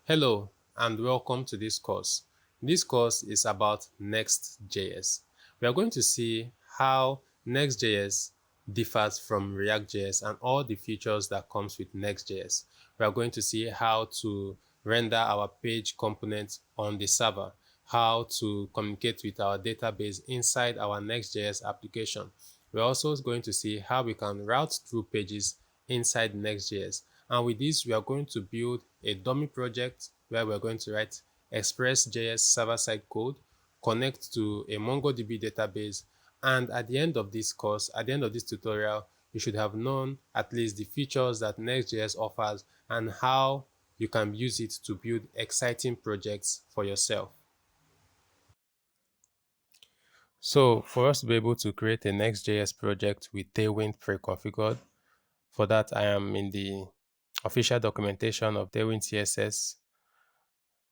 Hello and welcome to this course. This course is about Next.Js. We are going to see how Next.js differs from React.js and all the features that comes with Next.js. We are going to see how to render our page component on the server, how to communicate with our database inside our Next.js application. We're also going to see how we can route through pages inside Next.js. And with this, we are going to build a dummy project where we're going to write express.js server-side code, connect to a Mongodb database, and at the end of this course, at the end of this tutorial, you should have known at least the features that Next.js offers and how you can use it to build exciting projects for yourself. So for us to be able to create a Next.js project with Tailwind pre-configured, for that I am in the official documentation of TailwindCSS.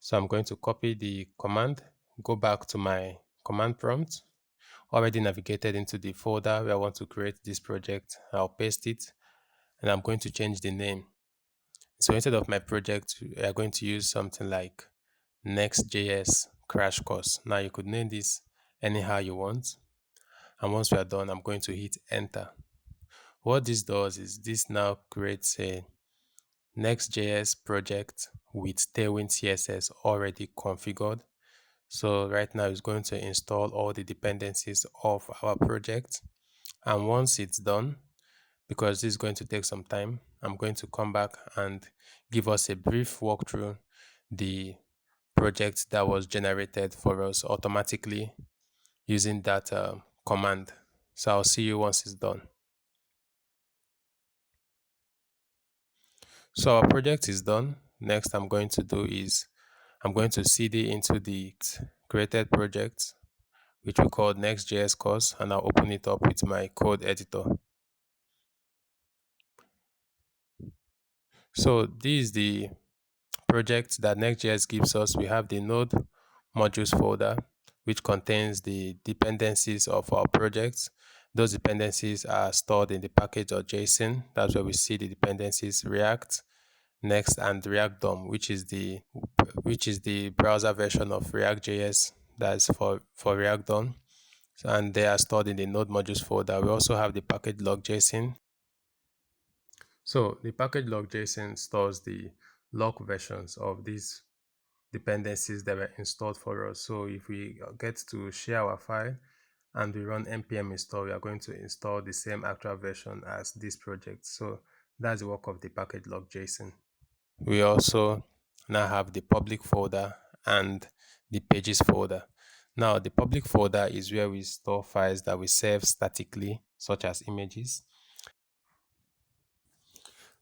So I'm going to copy the command, go back to my command prompt, already navigated into the folder where I want to create this project. I'll paste it and I'm going to change the name. So instead of my project, we are going to use something like Next.js crash course. Now you could name this anyhow you want. And once we are done, I'm going to hit enter. What this does is this now creates a Next.js project with Tailwind CSS already configured. So right now it's going to install all the dependencies of our project. And once it's done, because this is going to take some time, I'm going to come back and give us a brief walkthrough the project that was generated for us automatically using that command. So I'll see you once it's done. So our project is done. Next I'm going to do is I'm going to cd into the created project, which we call Next.js course, and I'll open it up with my code editor. So this is the project that Next.js gives us. We have the node modules folder, which contains the dependencies of our projects. Those dependencies are stored in the package.json. That's where we see the dependencies React, Next, and React DOM, which is the browser version of React.js. That's for React DOM. And they are stored in the node modules folder. We also have the package log.json. So the package log.json stores the log versions of these dependencies that were installed for us. So if we get to share our file and we run npm install, we are going to install the same actual version as this project. So that's the work of the package log.json. We also now have the public folder and the pages folder. Now the public folder is where we store files that we save statically, such as images.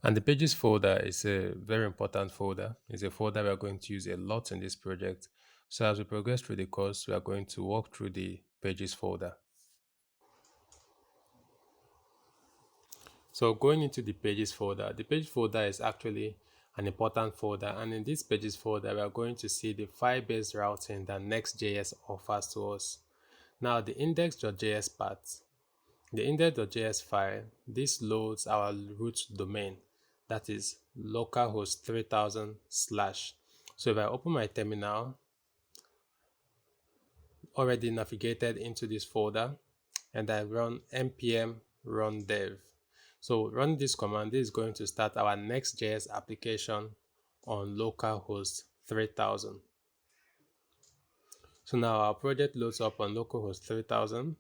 And the pages folder is a very important folder. It's a folder we are going to use a lot in this project. So as we progress through the course, we are going to walk through the pages folder. So going into the pages folder, the page folder is actually an important folder. And in this pages folder, we are going to see the file-based routing that Next.js offers to us. Now the index.js part, the index.js file, this loads our root domain, that is localhost 3000 slash. So if I open my terminal, already navigated into this folder, and I run npm run dev. So run this command. This is going to start our Next.js application on localhost 3000. So now our project loads up on localhost 3000.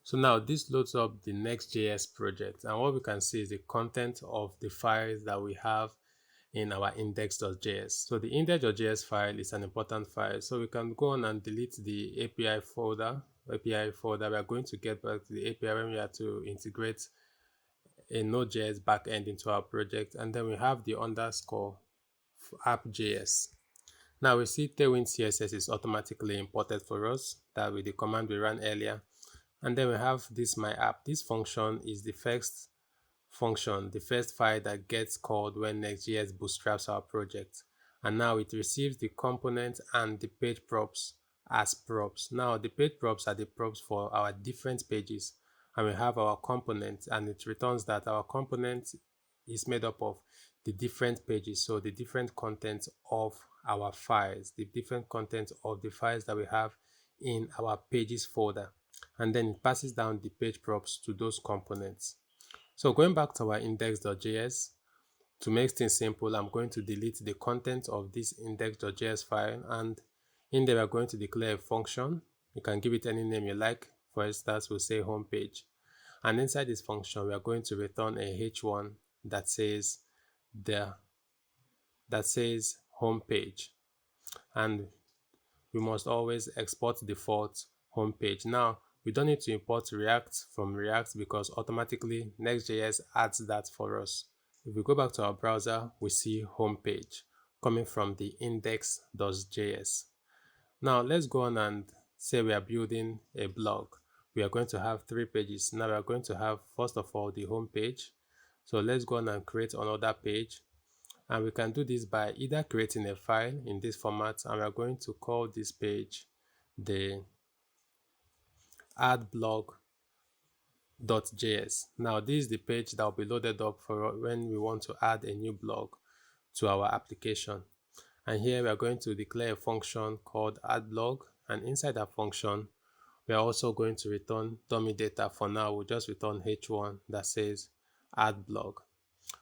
So now this loads up the Next.js project, and what we can see is the content of the files that we have in our index.js. So the index.js file is an important file. So we can go on and delete the API folder. We are going to get back to the API when we have to integrate a Node.js backend into our project. And then we have the underscore app.js. Now we see Tailwind CSS is automatically imported for us, that with the command we ran earlier. And then we have this my app. This function is the first function, the first file that gets called when Next.js bootstraps our project. And now it receives the component and the page props as props. Now the page props are the props for our different pages. And we have our component, and it returns that our component is made up of the different pages, so the different content of our files, the different content of the files that we have in our pages folder, and then it passes down the page props to those components. So going back to our index.js, to make things simple, I'm going to delete the content of this index.js file, and in there we're going to declare a function. You can give it any name you like. For instance, we'll say homepage, and inside this function we are going to return a h1 that says homepage, and we must always export default homepage. Now we don't need to import React from React because automatically Next.js adds that for us. If we go back to our browser, we see homepage coming from the index.js. Now let's go on and say we are building a blog. We are going to have 3 pages. Now we are going to have, first of all, the home page. So let's go on and create another page. And we can do this by either creating a file in this format, and we are going to call this page the add-blog.js. Now this is the page that will be loaded up for when we want to add a new blog to our application. And here we are going to declare a function called add-blog, and inside that function we are also going to return dummy data. For now we'll just return h1 that says add-blog,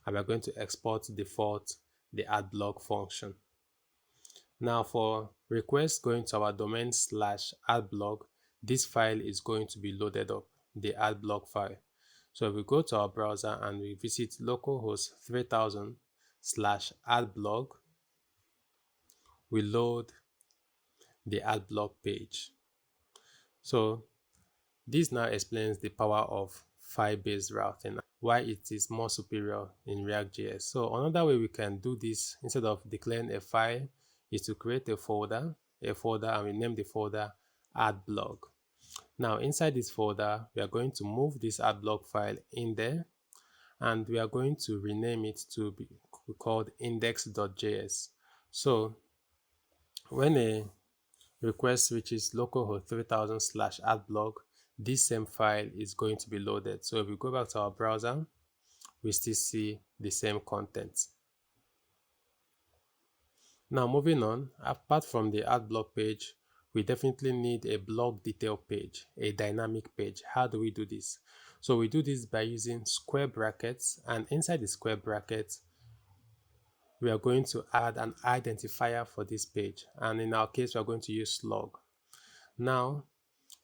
and we're going to export default the add-blog function. Now for request going to our domain /add-blog, this file is going to be loaded up, the add-blog file. So if we go to our browser and we visit localhost 3000 /add-blog, we load the add-blog page. So this now explains the power of file-based routing, why it is more superior in React.js. So another way we can do this instead of declaring a file is to create a folder, and we name the folder add-blog. Now inside this folder, we are going to move this add-blog file in there, and we are going to rename it to be called index.js. So when a request reaches localhost 3000 /add-blog, this same file is going to be loaded. So if we go back to our browser, we still see the same content. Now moving on, apart from the add-blog page, we definitely need a blog detail page, a dynamic page. How do we do this? So we do this by using square brackets, and inside the square brackets we are going to add an identifier for this page, and in our case we are going to use slug. Now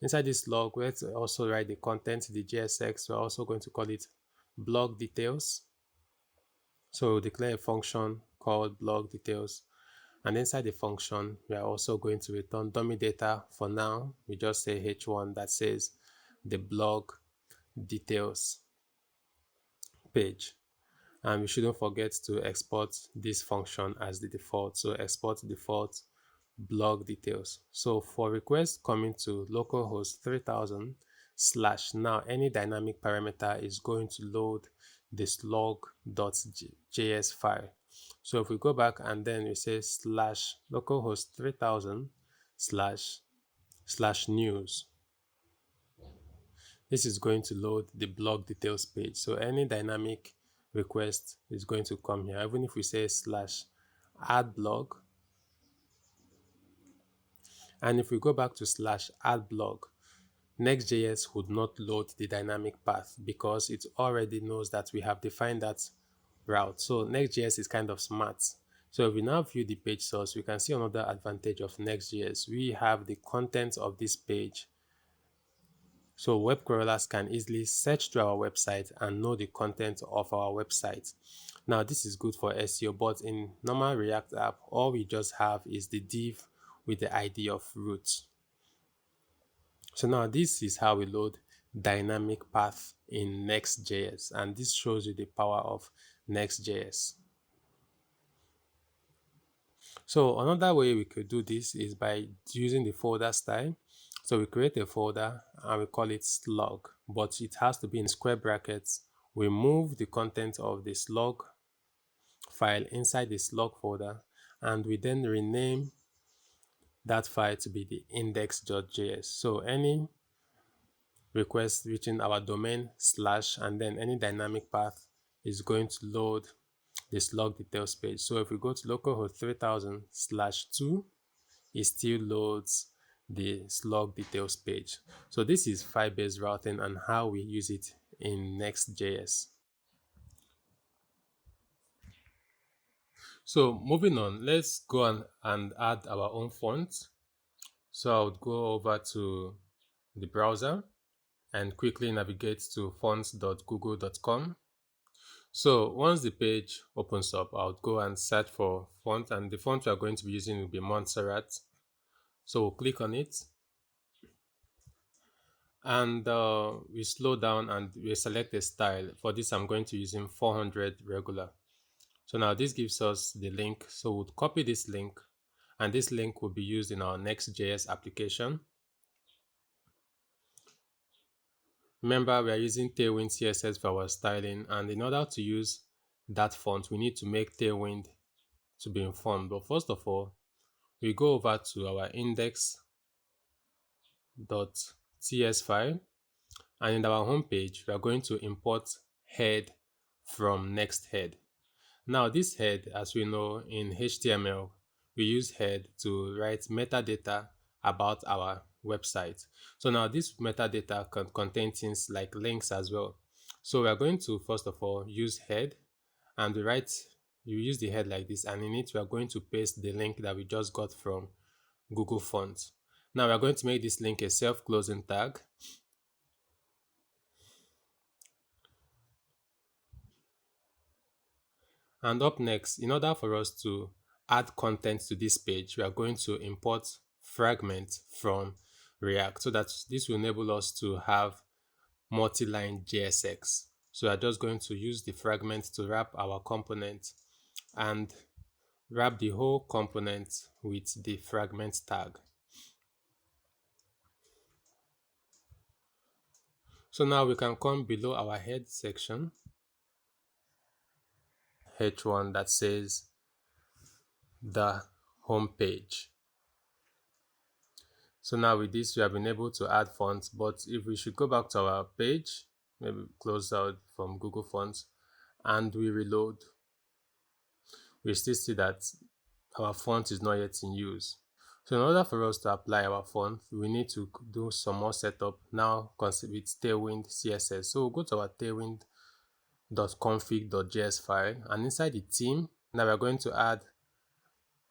inside this slug, let's also write the content, the JSX. We're also going to call it blog details. So we'll declare a function called blog details, and inside the function we are also going to return dummy data. For now we just say h1 that says the blog details page, and we shouldn't forget to export this function as the default. So export default blog details. So for request coming to localhost 3000 / now any dynamic parameter is going to load the slug.js file. So if we go back and then we say /localhost 3000 / news, this is going to load the blog details page. So any dynamic request is going to come here. Even if we say /add-blog, and if we go back to /add-blog, Next.js would not load the dynamic path because it already knows that we have defined that route. So Next.js is kind of smart. So if we now view the page source, we can see another advantage of Next.js. We have the content of this page. So web crawlers can easily search through our website and know the content of our website. Now this is good for SEO, but in normal React app, all we just have is the div with the ID of root. So now this is how we load dynamic path in Next.js, and this shows you the power of Next.js. So another way we could do this is by using the folder style. So we create a folder and we call it slug, but it has to be in square brackets. We move the content of the slug file inside the slug folder, and we then rename that file to be the index.js. So any request reaching our domain / and then any dynamic path is going to load the slug details page. So if we go to localhost 3000/2, it still loads the slug details page. So this is file-based routing and how we use it in Next.js. So moving on, let's go and add our own font. So I would go over to the browser and quickly navigate to fonts.google.com. So once the page opens up, I would go and search for font, and the font we are going to be using will be Montserrat. So we'll click on it, and we slow down and we select a style. For this, I'm going to use 400 regular. So now this gives us the link. So we'll copy this link, and this link will be used in our Next.js application. Remember, we are using Tailwind CSS for our styling, and in order to use that font, we need to make Tailwind to be informed. But first of all, we go over to our index.ts file, and in our home page, we are going to import head from next head. Now this head, as we know in HTML, we use head to write metadata about our website. So now this metadata can contain things like links as well. So we are going to first of all use head, and you use the head like this, and in it we are going to paste the link that we just got from Google Fonts. Now we are going to make this link a self-closing tag. And up next, in order for us to add content to this page, we are going to import fragments from React, so that this will enable us to have multi-line JSX. So we are just going to use the fragment to wrap our component and wrap the whole component with the fragment tag. So now we can come below our head section, H1, that says the home page. So now with this, we have been able to add fonts, but if we should go back to our page, maybe close out from Google Fonts, and we reload, we still see that our font is not yet in use. So in order for us to apply our font, we need to do some more setup now with Tailwind CSS. So we'll go to our tailwind.config.js file, and inside the theme, now we're going to add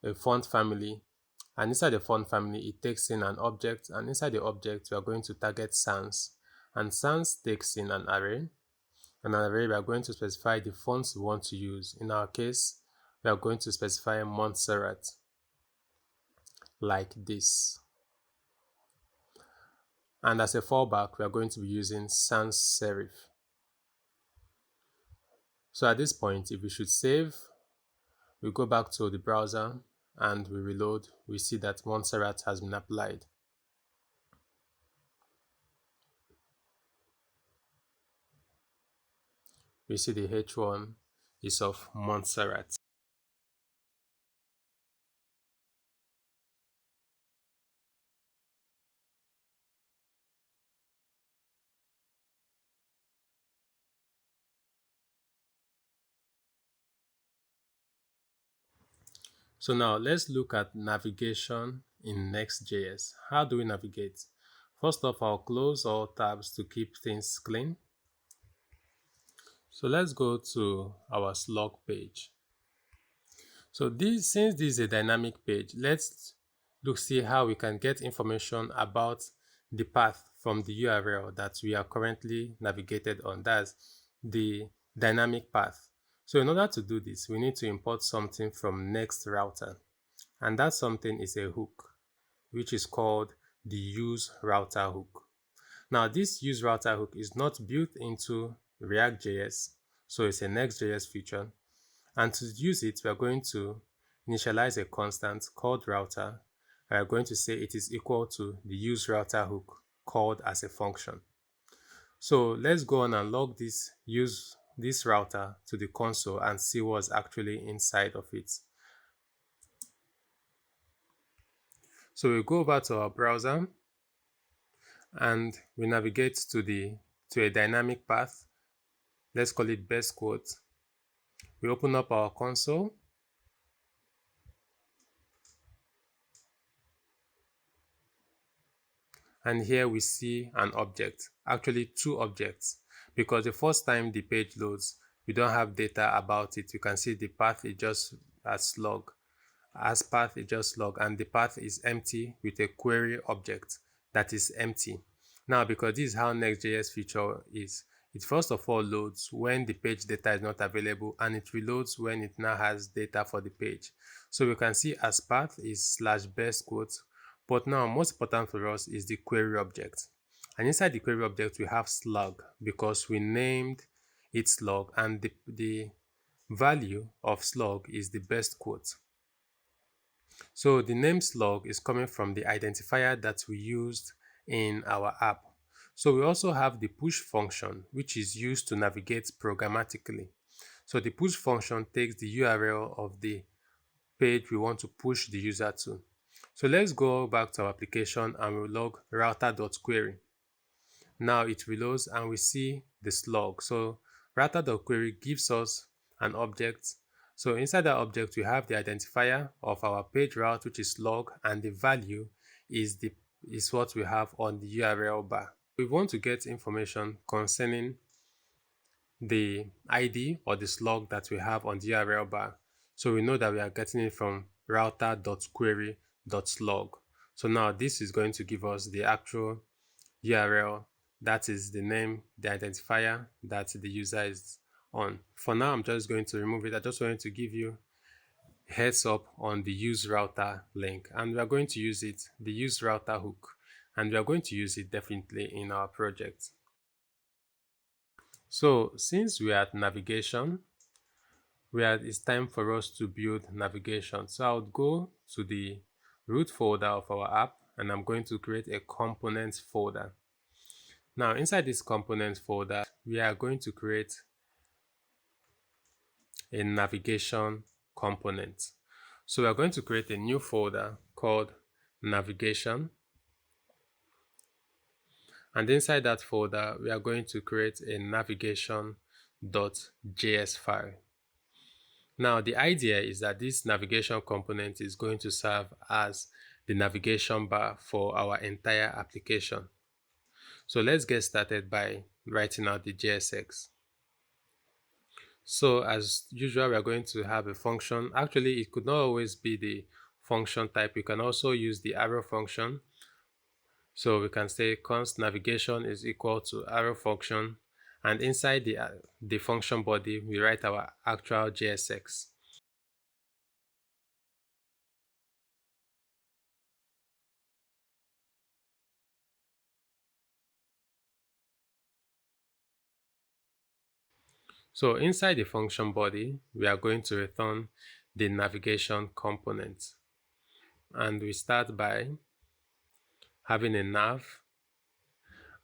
a font family. And inside the font family, it takes in an object, and inside the object, we are going to target sans. And sans takes in an array. In an array, we are going to specify the fonts we want to use. In our case, we are going to specify Montserrat, like this. And as a fallback, we are going to be using sans serif. So at this point, if we should save, we go back to the browser and we reload, we see that Montserrat has been applied. We see the H1 is of Montserrat. So now let's look at navigation in Next.js. How do we navigate? First off, I'll close all tabs to keep things clean. So let's go to our slug page. So since this is a dynamic page, let's see how we can get information about the path from the URL that we are currently navigated on. That's the dynamic path. So in order to do this, we need to import something from Next router. And that something is a hook, which is called the use router hook. Now this use router hook is not built into React.js, so it's a Next.js feature. And to use it, we are going to initialize a constant called router. We are going to say it is equal to the use router hook called as a function. So let's go on and log this router to the console and see what's actually inside of it. So we go over to our browser and we navigate to a dynamic path. Let's call it best quote. We open up our console. And here we see an object, actually two objects, because the first time the page loads, we don't have data about it. You can see the path is just as slug. As path is just slug, and the path is empty with a query object that is empty. Now, because this is how Next.js feature is, it first of all loads when the page data is not available, and it reloads when it now has data for the page. So we can see as path is /best quote, but now most important for us is the query object. And inside the query object we have slug because we named it slug, and the value of slug is the best quote. So the name slug is coming from the identifier that we used in our app. So we also have the push function, which is used to navigate programmatically. So the push function takes the URL of the page we want to push the user to. So let's go back to our application and we'll log router.query. Now it reloads and we see the slug. So router.query gives us an object. So inside that object, we have the identifier of our page route, which is slug, and the value is what we have on the URL bar. We want to get information concerning the ID or the slug that we have on the URL bar. So we know that we are getting it from router.query.slug. So now this is going to give us the actual URL, that is the name, the identifier that the user is on. For now, I'm just going to remove it. I just wanted to give you a heads up on the use router link, and we are going to use it, the use router hook, and we are going to use it definitely in our project. So since we are at navigation, it's time for us to build navigation. So I would go to the root folder of our app, and I'm going to create a components folder. Now inside this components folder, we are going to create a navigation component. So we are going to create a new folder called navigation. And inside that folder, we are going to create a navigation.js file. Now the idea is that this navigation component is going to serve as the navigation bar for our entire application. So let's get started by writing out the JSX. So as usual, we are going to have a function. Actually, it could not always be the function type. You can also use the arrow function. So we can say const navigation is equal to arrow function, and inside the function body, we write our actual JSX. So inside the function body, we are going to return the navigation component. And we start by having a nav.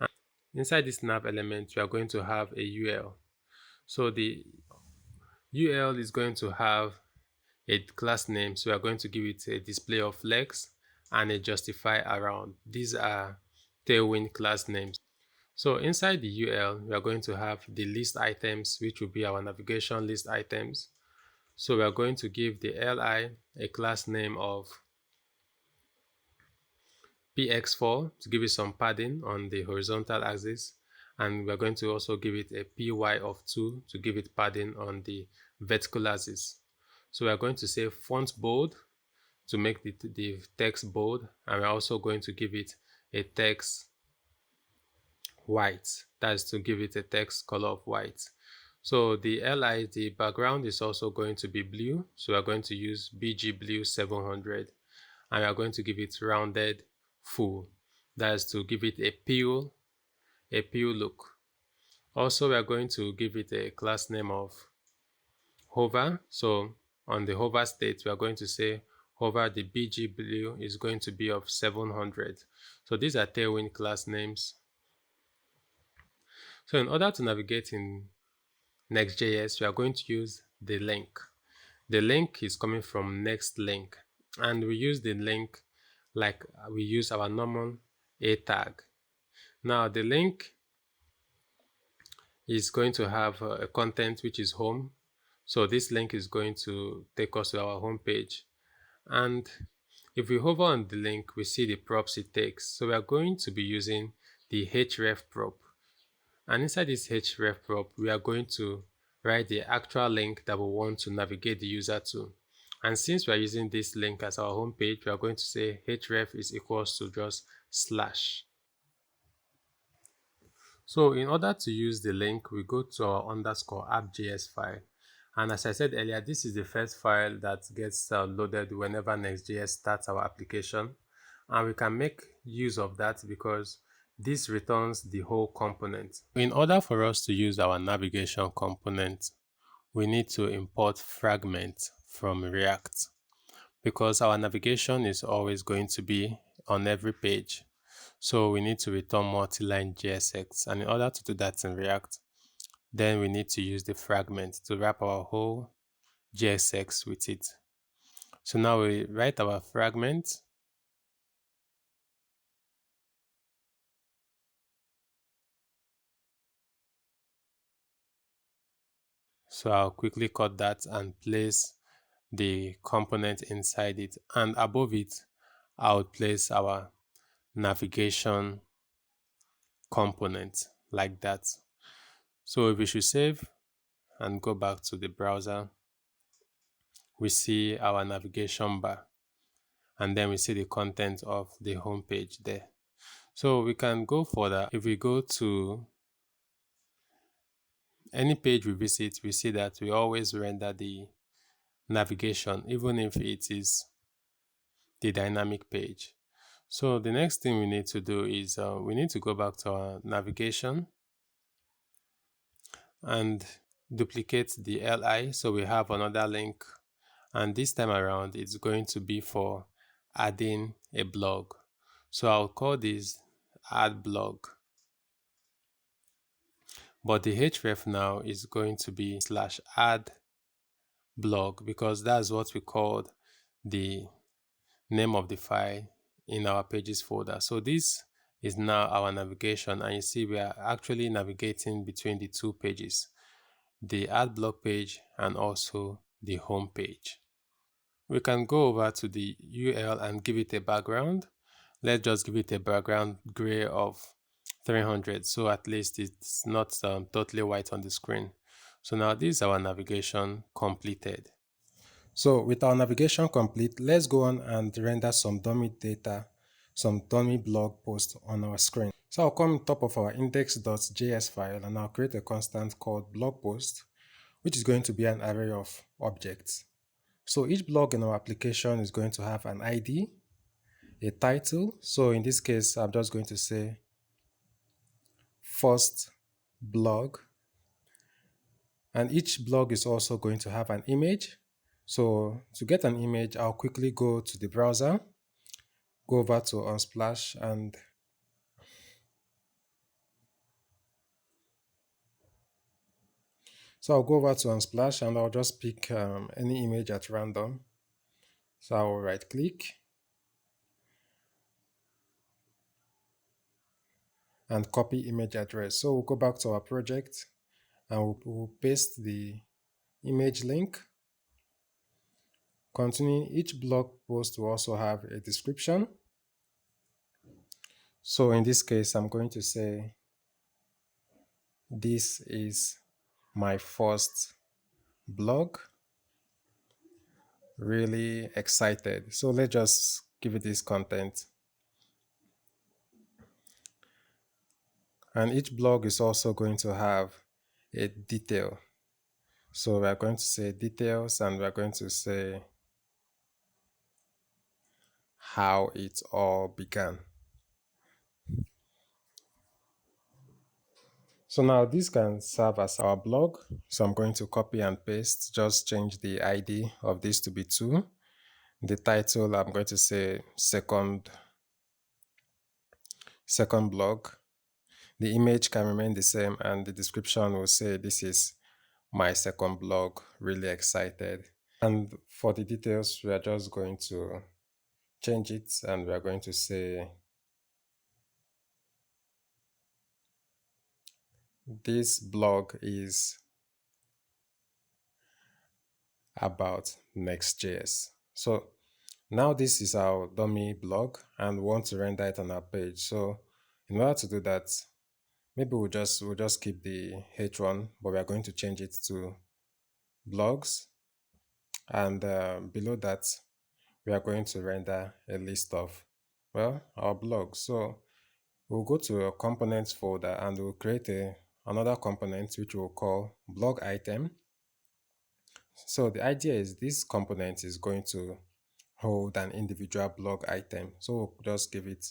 And inside this nav element, we are going to have a UL. So the UL is going to have a class name. So we are going to give it a display of flex and a justify around. These are Tailwind class names. So inside the UL, we are going to have the list items, which will be our navigation list items. So we are going to give the li a class name of px4 to give it some padding on the horizontal axis, and we are going to also give it a py of 2 to give it padding on the vertical axis. So we are going to say font bold to make the text bold, and we're also going to give it a text white, that is to give it a text color of white. So the li, the background is also going to be blue, so we're going to use bg blue 700, and we are going to give it rounded full, that is to give it a pale look. Also, we are going to give it a class name of hover. So on the hover state, we are going to say hover, the bg blue is going to be of 700. So these are Tailwind class names. So in order to navigate in Next.js, we are going to use the link. The link is coming from next link, and we use the link like we use our normal a tag. Now the link is going to have a content which is home. So this link is going to take us to our home page. And if we hover on the link, we see the props it takes. So we are going to be using the href prop. And inside this href prop, we are going to write the actual link that we want to navigate the user to. And since we are using this link as our home page, we are going to say href is equals to just slash. So in order to use the link, we go to our underscore app.js file. And as I said earlier, this is the first file that gets loaded whenever Next.js starts our application. And we can make use of that because this returns the whole component. In order for us to use our navigation component, we need to import Fragments from React because our navigation is always going to be on every page. So we need to return multi-line JSX, and in order to do that in React, then we need to use the fragment to wrap our whole JSX with it. So now we write our fragment. So I'll quickly cut that and place the component inside it, and above it, I'll place our navigation component like that. So if we should save and go back to the browser, we see our navigation bar, and then we see the content of the home page there. So we can go further. If we go to any page we visit, we see that we always render the navigation, even if it is the dynamic page. So the next thing we need to do is we need to go back to our navigation and duplicate the li. So we have another link, and this time around it's going to be for adding a blog. So I'll call this add blog, but the href now is going to be slash add blog because that's what we called the name of the file in our pages folder. So this is now our navigation, and you see we are actually navigating between the two pages, the add blog page and also the home page. We can go over to the UL and give it a background. Let's just give it a background gray of 300, so at least it's not totally white on the screen. So now this is our navigation completed. So with our navigation complete, let's go on and render some dummy data, some dummy blog post on our screen. So I'll come on top of our index.js file and I'll create a constant called blog post, which is going to be an array of objects. So each blog in our application is going to have an ID, a title. So in this case, I'm just going to say first blog. And each blog is also going to have an image. So to get an image, I'll quickly go to the browser, go over to Unsplash, and so I'll go over to Unsplash and I'll just pick any image at random. So I'll right click and copy image address. So we'll go back to our project and we'll paste the image link. Continuing, each blog post will also have a description. So in this case, I'm going to say, this is my first blog. Really excited. So let's just give it this content. And each blog is also going to have a detail. So we're going to say details and we're going to say how it all began. So now this can serve as our blog. So I'm going to copy and paste, just change the ID of this to be 2. The title, I'm going to say second blog. The image can remain the same and the description will say this is my second blog, really excited. And for the details, we are just going to change it and we are going to say this blog is about Next.js. So now this is our dummy blog and we want to render it on our page. So in order to do that, maybe we'll just keep the H1, but we are going to change it to blogs. And below that, we are going to render a list of, well, our blogs. So we'll go to a components folder and we'll create another component which we'll call blog item. So the idea is this component is going to hold an individual blog item. So we'll just give it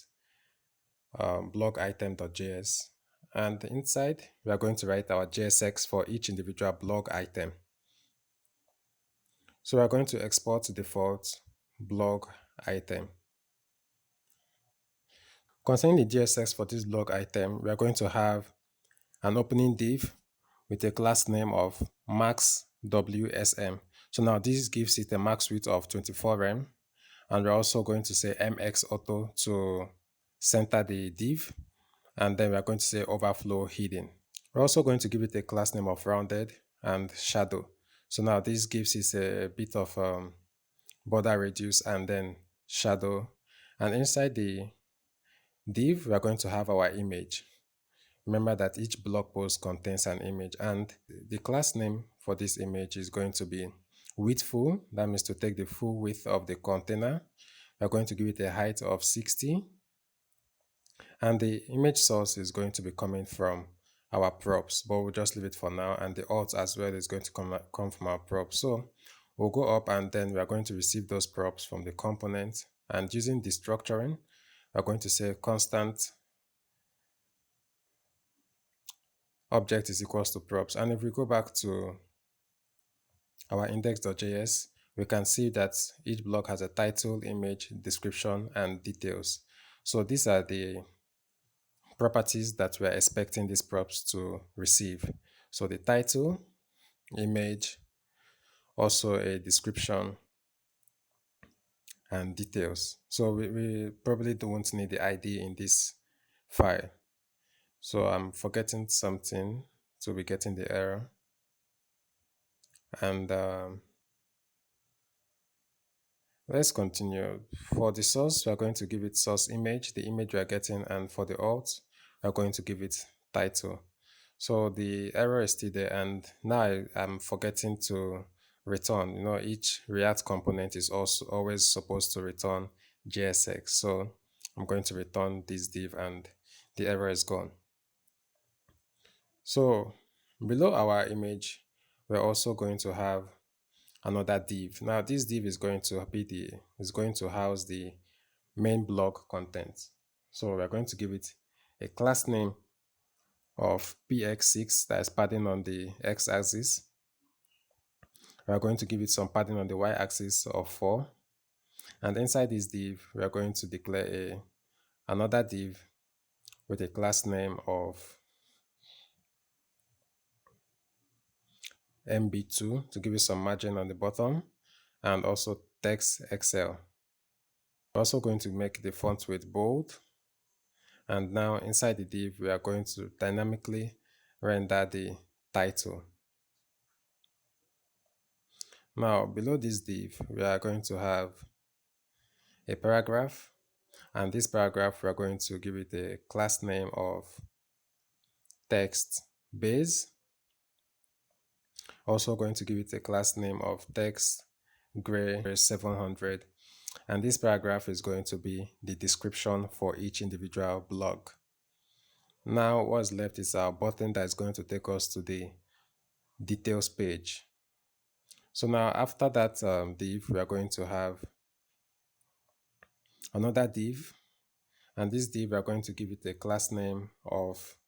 blog item.js. And inside, we are going to write our JSX for each individual blog item. So we are going to export default blog item. Concerning the JSX for this blog item, we are going to have an opening div with a class name of maxWSM. So now this gives it a max width of 24 rem, and we're also going to say mxauto to center the div, and then we're going to say overflow hidden. We're also going to give it a class name of rounded and shadow. So now this gives it a bit of border radius and then shadow, and inside the div we are going to have our image. Remember that each blog post contains an image, and the class name for this image is going to be widthful. That means to take the full width of the container. We're going to give it a height of 60, and the image source is going to be coming from our props, but we'll just leave it for now, and the alt as well is going to come from our props. So we'll go up and then we are going to receive those props from the component, and using Destructuring, we're going to say constant object is equals to props. And if we go back to our index.js, we can see that each block has a title, image, description, and details. So these are the properties that we are expecting these props to receive. So the title, image, also a description, and details. So we probably don't need the ID in this file. So I'm forgetting something to be getting the error. And let's continue. For the source, we are going to give it source image, the image we are getting, and for the alt, we are going to give it title. So the error is still there, and now I'm forgetting to return. Each React component is also always supposed to return JSX. So I'm going to return this div, and the error is gone. So below our image, we're also going to have another div. Now this div is going to house the main blog content. So we're going to give it a class name of px6, that is padding on the x-axis. We're going to give it some padding on the y-axis of 4, and inside this div we are going to declare another div with a class name of mb2 to give it some margin on the bottom, and also text XL. We're also going to make the font weight bold, and now inside the div we are going to dynamically render the title. Now below this div we are going to have a paragraph, and this paragraph we are going to give it a class name of text base. Also going to give it a class name of text gray 700, and this paragraph is going to be the description for each individual blog. Now what's left is our button that is going to take us to the details page. So now after that div we are going to have another div, and this div we are going to give it a class name of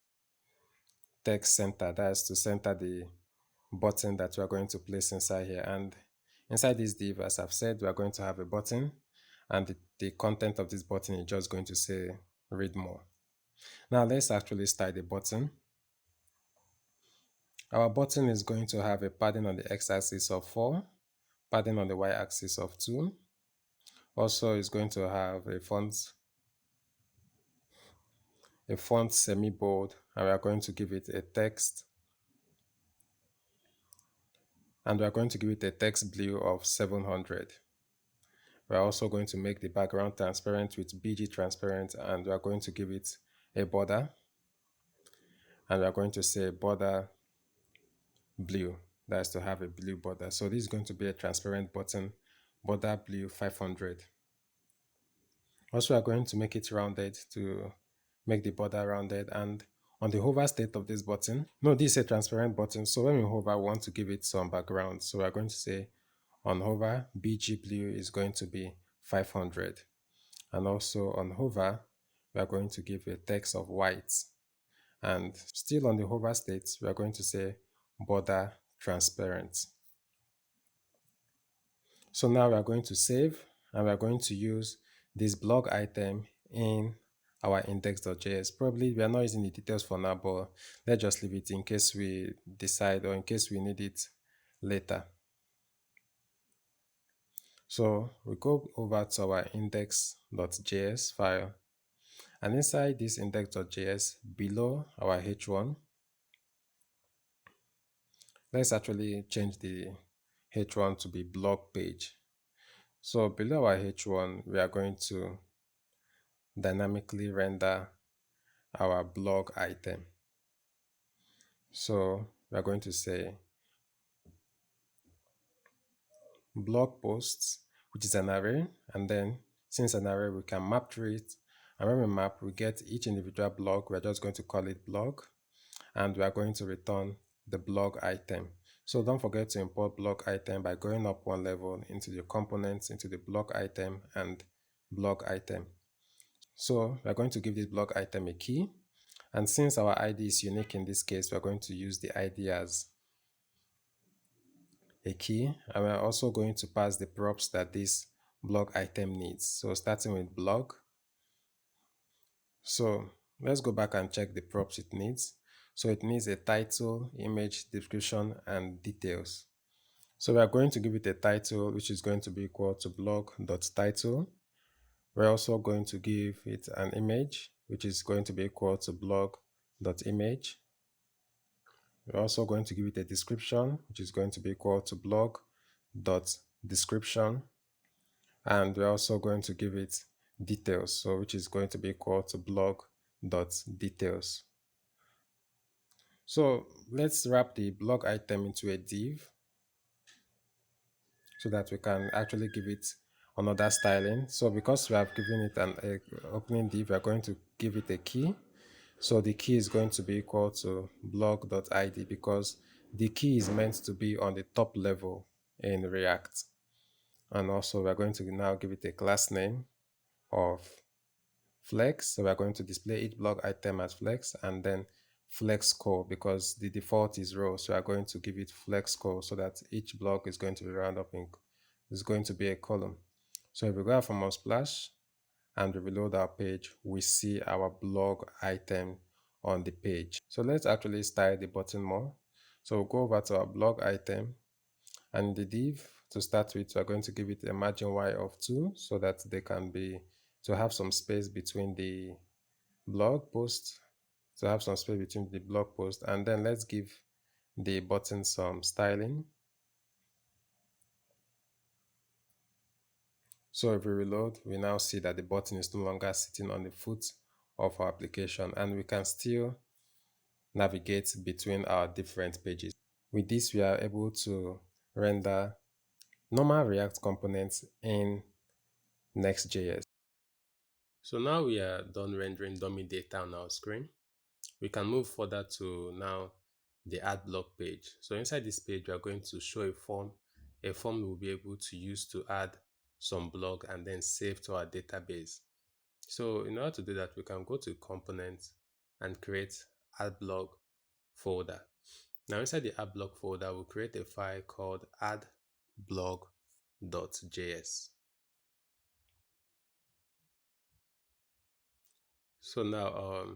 text center. That is to center the button that we are going to place inside here. And inside this div, as I've said, we are going to have a button, and the content of this button is just going to say read more. Now let's actually style the button. Our button is going to have a padding on the x-axis of 4, padding on the y-axis of 2. Also is going to have a font semi-bold, and we are going to give it a text and we are going to give it a text blue of 700. We're also going to make the background transparent with BG transparent, and we are going to give it a border, and we are going to say border blue. That's to have a blue border. So this is going to be a transparent button, border blue 500. Also, we are going to make it rounded to make the border rounded, and on the hover state of this button, no, this is a transparent button, so when we hover, we want to give it some background. So we are going to say on hover, BG blue is going to be 500. And also on hover, we are going to give a text of white. And still on the hover state, we are going to say border transparent. So now we are going to save, and we are going to use this blog item in our index.js. Probably we are not using the details for now, but let's just leave it in case we decide or in case we need it later. So we go over to our index.js file, and inside this index.js, below our h1, let's actually change the h1 to be blog page. So below our h1, we are going to dynamically render our blog item. So we are going to say blog posts, which is an array, and then since an array, we can map through it, and when we map, we get each individual blog. We're just going to call it blog, and we are going to return the blog item. So don't forget to import blog item by going up one level into the components, into the blog item and blog item. So we're going to give this blog item a key, and since our ID is unique in this case, we're going to use the ID as a key, and we're also going to pass the props that this blog item needs. So starting with blog. So let's go back and check the props it needs. So it needs a title, image, description, and details. So we are going to give it a title, which is going to be equal to blog.title. We're also going to give it an image, which is going to be equal to blog.image. We're also going to give it a description, which is going to be equal to blog.description. And we're also going to give it details, so which is going to be equal to blog.details. So let's wrap the blog item into a div so that we can actually give it another styling. So because we have given it an opening div, we are going to give it a key. So the key is going to be equal to blog.id because the key is meant to be on the top level in React. And also we are going to now give it a class name of flex. So we are going to display each blog item as flex, and then flex core because the default is row. So we are going to give it flex core so that each block is going to be round up in, is going to be a column. So if we go from Unsplash and we reload our page, we see our blog item on the page. So let's actually style the button more. So we'll go over to our blog item, and the div to start with, we're going to give it a margin Y of 2 so that they can be, to have some space between the blog post, and then let's give the button some styling. So if we reload, we now see that the button is no longer sitting on the foot of our application, and we can still navigate between our different pages. With this, we are able to render normal React components in Next.js. So now we are done rendering dummy data on our screen. We can move further to now the add block page. So inside this page, we are going to show a form we'll be able to use to add some blog and then save to our database. So in order to do that, we can go to components and create add blog folder. Now inside the add blog folder, we'll create a file called addblog.js. So now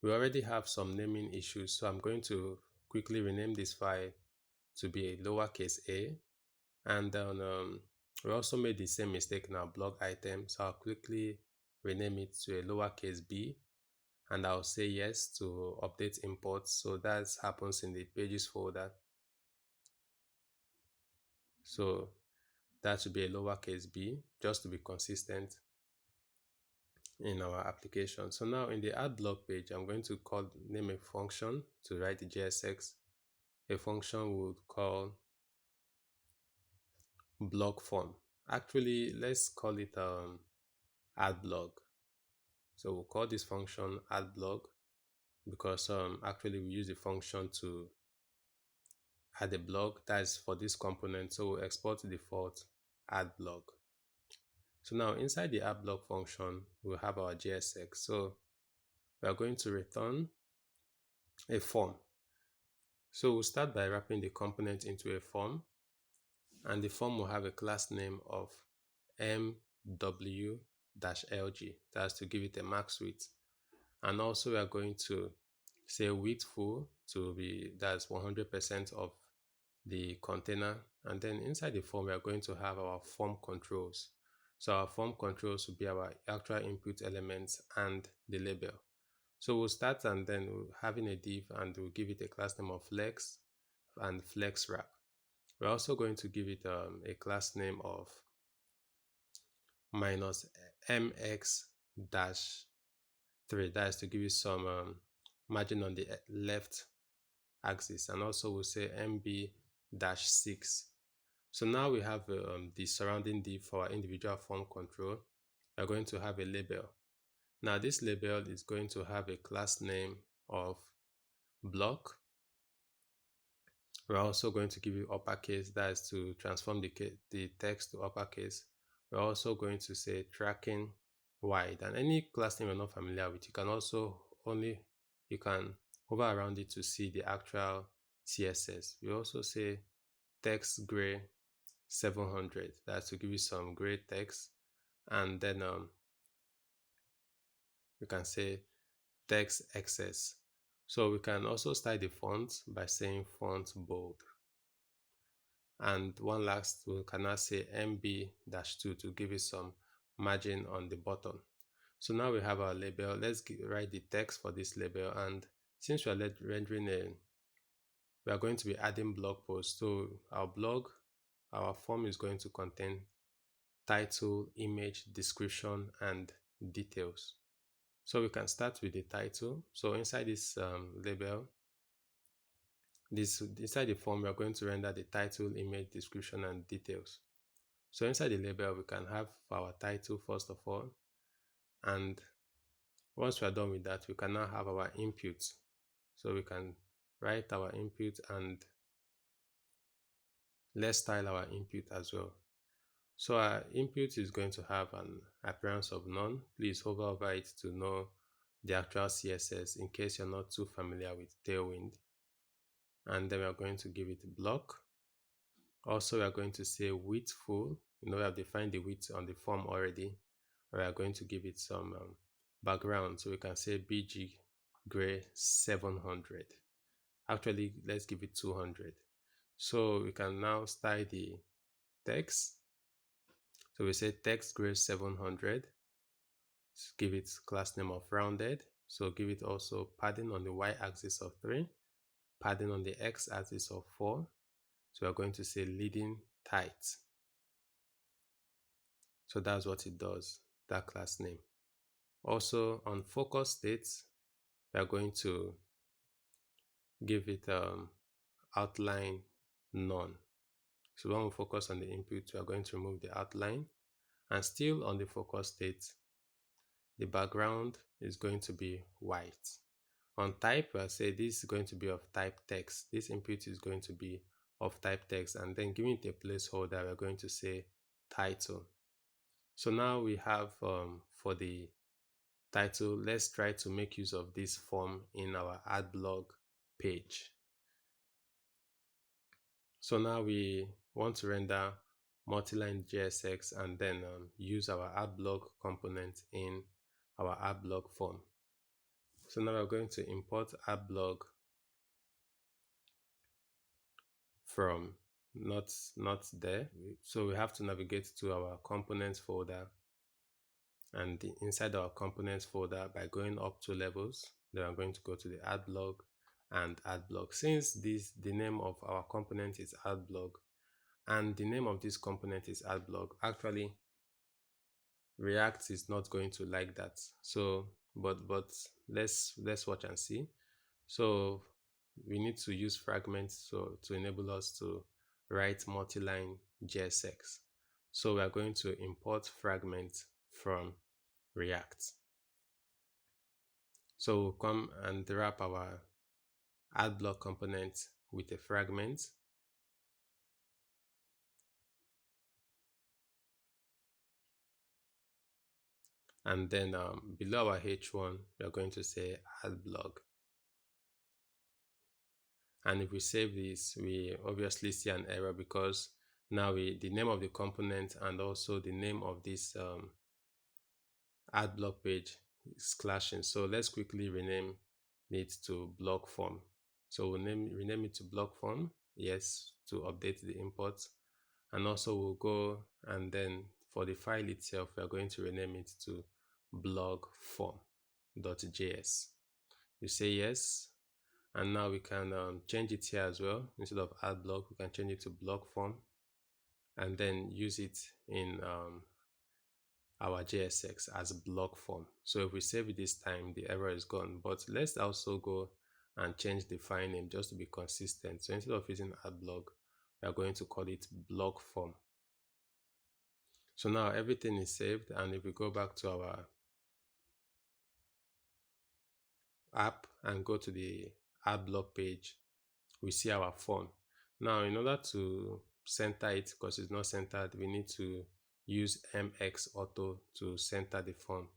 we already have some naming issues, so I'm going to quickly rename this file to be a lowercase a, and then we also made the same mistake in our blog item, so I'll quickly rename it to a lowercase b, and I'll say yes to update imports. So that happens in the pages folder. So that should be a lowercase b, just to be consistent in our application. So now in the add block page, I'm going to name a function to write the JSX. A function would call block form. Actually, let's call it add block. So we'll call this function add block because actually we use the function to add a block that is for this component. So we'll export the default add block. So now inside the add block function, we'll have our JSX. So we are going to return a form. So we'll start by wrapping the component into a form, and the form will have a class name of mw-lg. That's to give it a max width. And also we are going to say width full to be, that's 100% of the container. And then inside the form, we are going to have our form controls. So our form controls will be our actual input elements and the label. So we'll start and then we'll having a div, and we'll give it a class name of flex and flex wrap. We're also going to give it a class name of minus mx dash 3. That is to give you some margin on the left axis, and also we'll say mb dash 6. So now we have the surrounding div for our individual form control. We're going to have a label. Now this label is going to have a class name of block. We're also going to give you uppercase, that is to transform the text to uppercase. We're also going to say tracking wide, and any class name you're not familiar with, you can also you can hover around it to see the actual CSS. We also say text gray 700, that's to give you some gray text. And then we can say text excess. So we can also style the font by saying font bold. And one last, we can now say mb-2 to give it some margin on the bottom. So now we have our label. Let's write the text for this label. And since we are rendering we are going to be adding blog posts. So our form is going to contain title, image, description, and details. So we can start with the title. So inside this label, inside the form, we are going to render the title, image, description, and details. So inside the label, we can have our title first of all. And once we are done with that, we can now have our input. So we can write our input, and let's style our input as well. So our input is going to have an appearance of none. Please hover over it to know the actual CSS in case you're not too familiar with Tailwind. And then we are going to give it a block. Also, we are going to say width full. We have defined the width on the form already. We are going to give it some background. So we can say bg gray 700. Actually, let's give it 200. So we can now style the text. So we say text gray 700. Give it class name of rounded. So give it also padding on the y-axis of 3, padding on the x-axis of 4. So we're going to say leading tight. So that's what it does, that class name. Also on focus states, we are going to give it outline none. So when we focus on the input, we are going to remove the outline, and still on the focus state, the background is going to be white. On type, we'll say this is going to be of type text. This input is going to be of type text, and then giving it a placeholder, we're going to say title. So now we have for the title, let's try to make use of this form in our add blog page. So now we want to render multi-line JSX and then use our add blog component in our add blog form. So now we're going to import add blog from not there. So we have to navigate to our components folder, and inside our components folder, by going up 2 levels, then I'm going to go to the add blog and add blog. Since the name of our component is add blog, And the name of this component is add blog. Actually, React is not going to like that. So, but let's watch and see. So we need to use fragments so to enable us to write multi-line JSX. So we are going to import fragments from React. So we'll come and wrap our add block component with a fragment. And then below our h1, we are going to say add block. And if we save this, we obviously see an error because now the name of the component and also the name of this add block page is clashing. So let's quickly rename it to block form. So we'll rename it to block form, yes, to update the import. And also we'll go and then for the file itself, we are going to rename it to blog form.js. You say yes, and now we can change it here as well. Instead of add block, we can change it to block form and then use it in our JSX as block form. So if we save it this time, the error is gone. But let's also go and change the file name just to be consistent. So instead of using add block, we are going to call it block form. So now everything is saved, and if we go back to our app and go to the add block page, we see our form. Now in order to center it, because it's not centered, we need to use mx auto to center the form.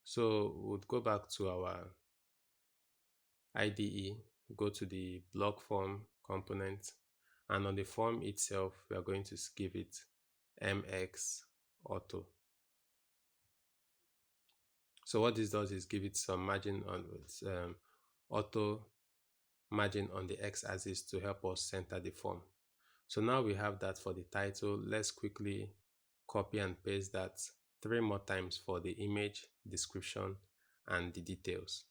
So we'll go back to our IDE, go to the block form component, and on the form itself, we are going to give it mx auto. So what this does is give it some margin on its auto margin on the x-axis to help us center the form. So now we have that for the title. Let's quickly copy and paste that 3 more times for the image, description, and the details.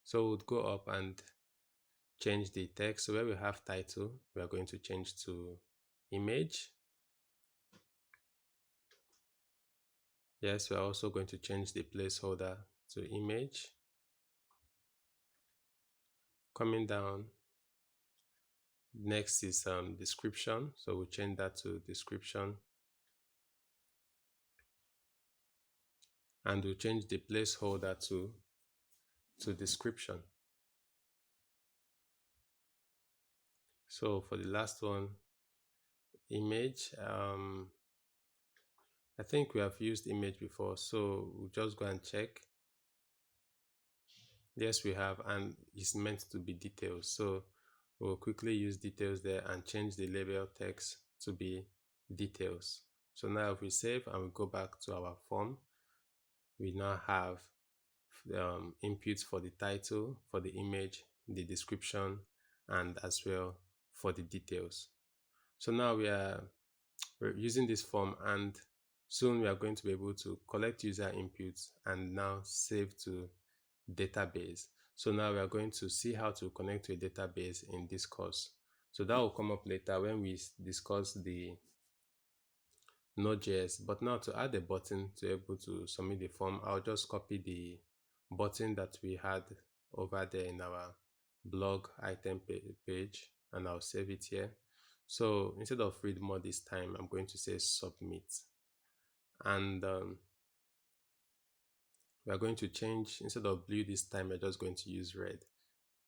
So we'll go up and change the text. So where we have title, we are going to change to image. Yes, we are also going to change the placeholder to image. Coming down, next is description. So we'll change that to description. And we'll change the placeholder to description. So for the last one, image, I think we have used image before, so we'll just go and check. Yes, we have, and it's meant to be details. So we'll quickly use details there and change the label text to be details. So now if we save and we go back to our form, we now have inputs for the title, for the image, the description, and as well for the details. So now we're using this form, and soon we are going to be able to collect user inputs and now save to database. So now we are going to see how to connect to a database in this course. So that will come up later when we discuss the nodejs. But now to add a button to be able to submit the form, I'll just copy the button that we had over there in our blog item page, and I'll save it here. So instead of read more this time, I'm going to say submit. And we are going to change, instead of blue this time, we're just going to use red.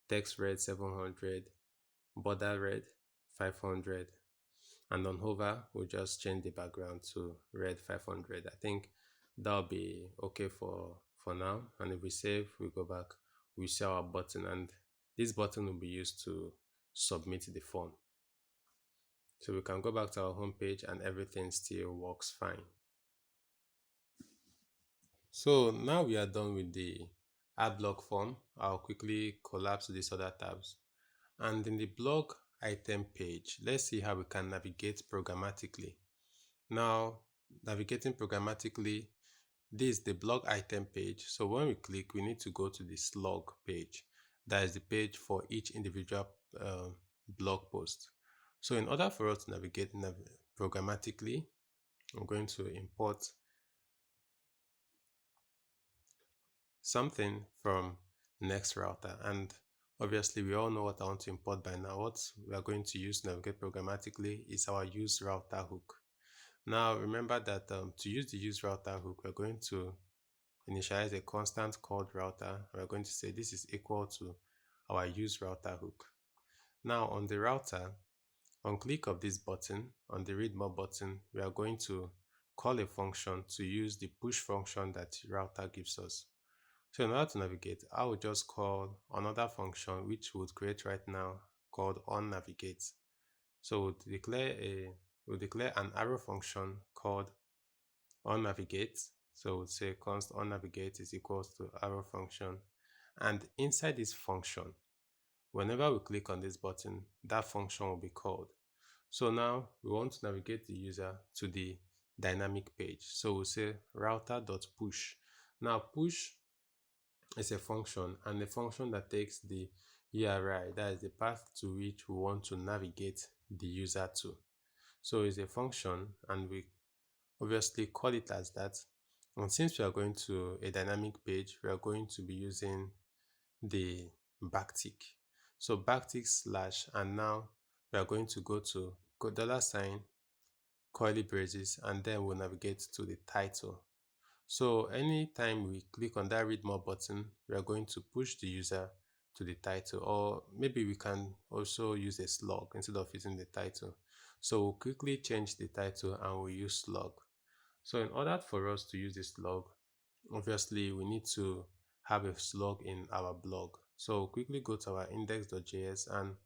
Text red 700, border red 500, and on hover, we'll just change the background to red 500. I think that'll be okay for now. And if we save, we go back, we see our button, and this button will be used to submit the form. So we can go back to our home page and everything still works fine. So now we are done with the add block form. I'll quickly collapse these other tabs. And in the blog item page, let's see how we can navigate programmatically. Now, navigating programmatically, this is the blog item page. So when we click, we need to go to the slug page. That is the page for each individual blog post. So in order for us to navigate programmatically, I'm going to import something from next router, and obviously we all know what I want to import by now. What we are going to use to navigate programmatically is our use router hook. Now remember that to use the use router hook, we're going to initialize a constant called router. We're going to say this is equal to our use router hook. Now on the router, on click of this button, on the read more button, we are going to call a function to use the push function that router gives us. So in order to navigate, I will just call another function which we'll create right now called onNavigate. So we'll declare an arrow function called onNavigate. So we'll say const onNavigate is equals to arrow function. And inside this function, whenever we click on this button, that function will be called. So now we want to navigate the user to the dynamic page. So we'll say router.push. Now push is a function, and a function that takes the URI, that is the path to which we want to navigate the user to. So it's a function, and we obviously call it as that. And since we are going to a dynamic page, we are going to be using the backtick. So backtick slash, and now we are going to go to $, curly braces, and then we'll navigate to the title. So anytime we click on that read more button, we are going to push the user to the title, or maybe we can also use a slug instead of using the title. So we'll quickly change the title and we'll use slug. So in order for us to use the slug, obviously we need to have a slug in our blog. So we'll quickly go to our index.js, and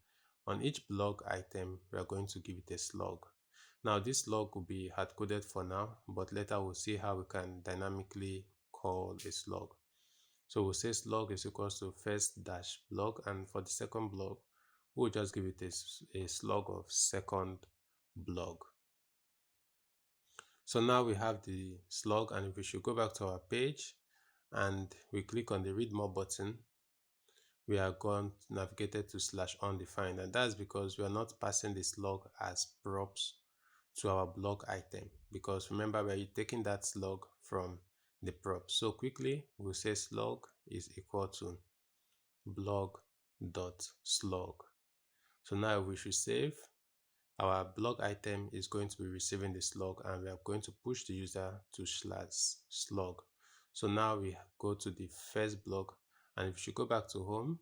on each blog item, we are going to give it a slug. Now this slug will be hard-coded for now, but later we'll see how we can dynamically call a slug. So we'll say slug is equals to first dash blog, and for the second blog, we'll just give it a slug of second blog. So now we have the slug, and if we should go back to our page and we click on the read more button, we are going to navigate to slash undefined, and that's because we are not passing the slug as props to our blog item, because remember we're taking that slug from the prop. So quickly we'll say slug is equal to blog.slug. So now we should save. Our blog item is going to be receiving the slug, and we are going to push the user to slash slug. So now we go to the first blog, and if you go back to home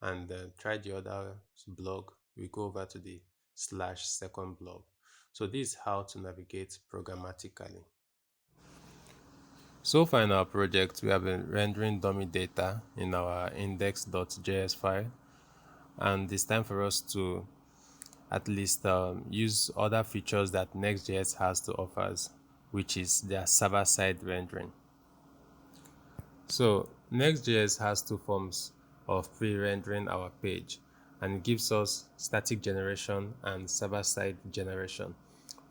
and try the other blog, we go over to the slash second blog. So this is how to navigate programmatically. So far in our project, we have been rendering dummy data in our index.js file, and it's time for us to at least use other features that Next.js has to offer, which is their server-side rendering. So Next.js has two forms of pre-rendering our page, and it gives us static generation and server-side generation.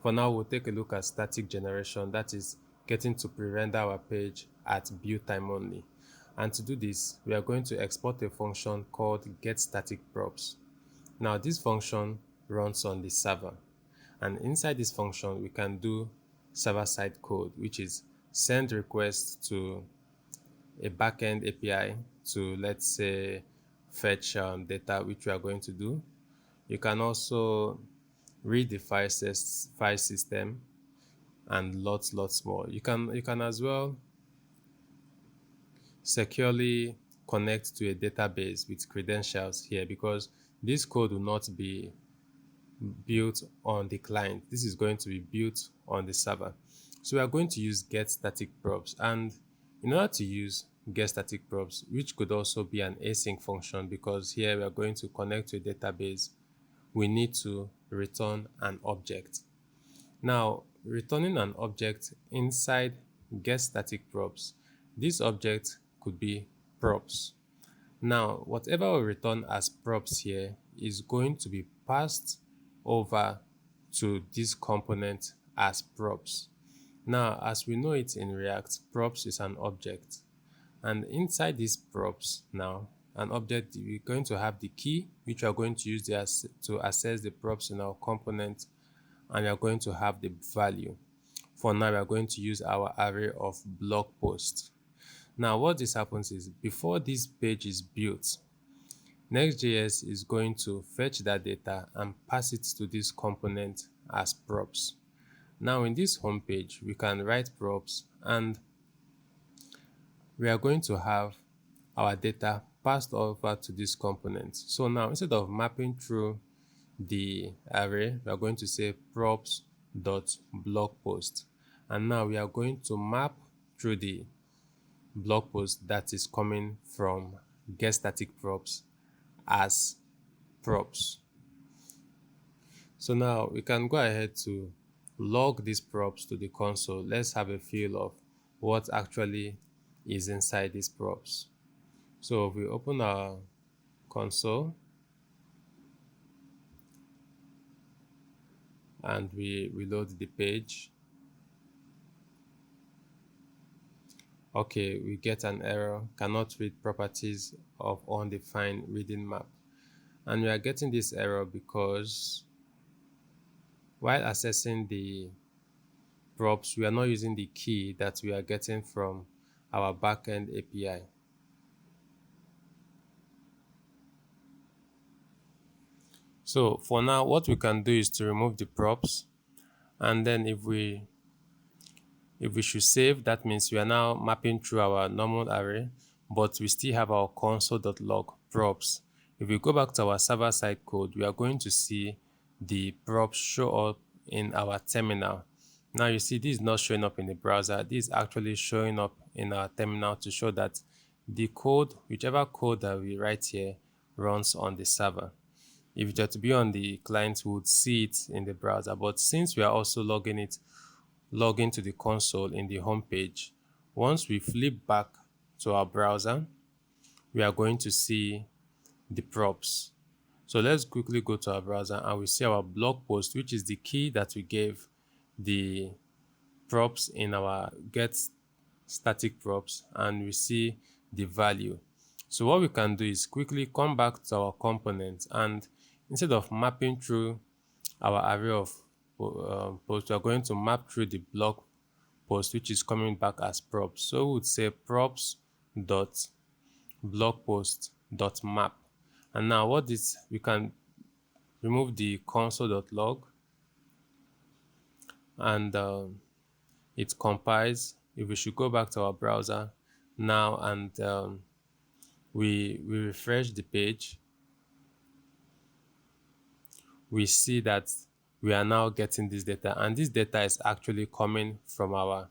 For now, we'll take a look at static generation, that is getting to pre-render our page at build time only. And to do this, we are going to export a function called getStaticProps. Now this function runs on the server, and inside this function we can do server-side code, which is send requests to a backend API to, let's say, fetch data, which we are going to do. You can also read the file system and lots more. You can as well securely connect to a database with credentials here, because this code will not be built on the client. This is going to be built on the server. So we are going to use getStaticProps, and in order to use getStaticProps, which could also be an async function, because here we are going to connect to a database, we need to return an object. Now, returning an object inside getStaticProps, this object could be props. Now, whatever we return as props here is going to be passed over to this component as props. Now, as we know it in React, props is an object. And inside these props now, an object, we're going to have the key, which we are going to use to access the props in our component, and we are going to have the value. For now, we are going to use our array of blog posts. Now, what this happens is, before this page is built, Next.js is going to fetch that data and pass it to this component as props. Now, in this home page, we can write props, and we are going to have our data passed over to this component. So now, instead of mapping through the array, we are going to say props.blogpost. And now we are going to map through the blog post that is coming from getStaticProps as props. So now we can go ahead to log these props to the console. Let's have a feel of what actually is inside these props. So if we open our console and we reload the page, okay, we get an error, cannot read properties of undefined reading map. And we are getting this error because while accessing the props, we are not using the key that we are getting from our backend API. So for now, what we can do is to remove the props, and then if we should save, that means we are now mapping through our normal array, but we still have our console.log props. If we go back to our server-side code, we are going to see the props show up in our terminal. Now you see this is not showing up in the browser. This is actually showing up in our terminal to show that the code, whichever code that we write here, runs on the server. If it were to be on the client, we would see it in the browser. But since we are also logging to the console in the home page, once we flip back to our browser, we are going to see the props. So let's quickly go to our browser and we see our blog post, which is the key that we gave the props in our getStaticProps, and we see the value. So what we can do is quickly come back to our component, and instead of mapping through our array of posts, we are going to map through the blog post, which is coming back as props. So we would say props.blogpost.map. And now what this, we can remove the console.log, and it compiles. If we should go back to our browser now and we refresh the page, we see that we are now getting this data, and this data is actually coming from our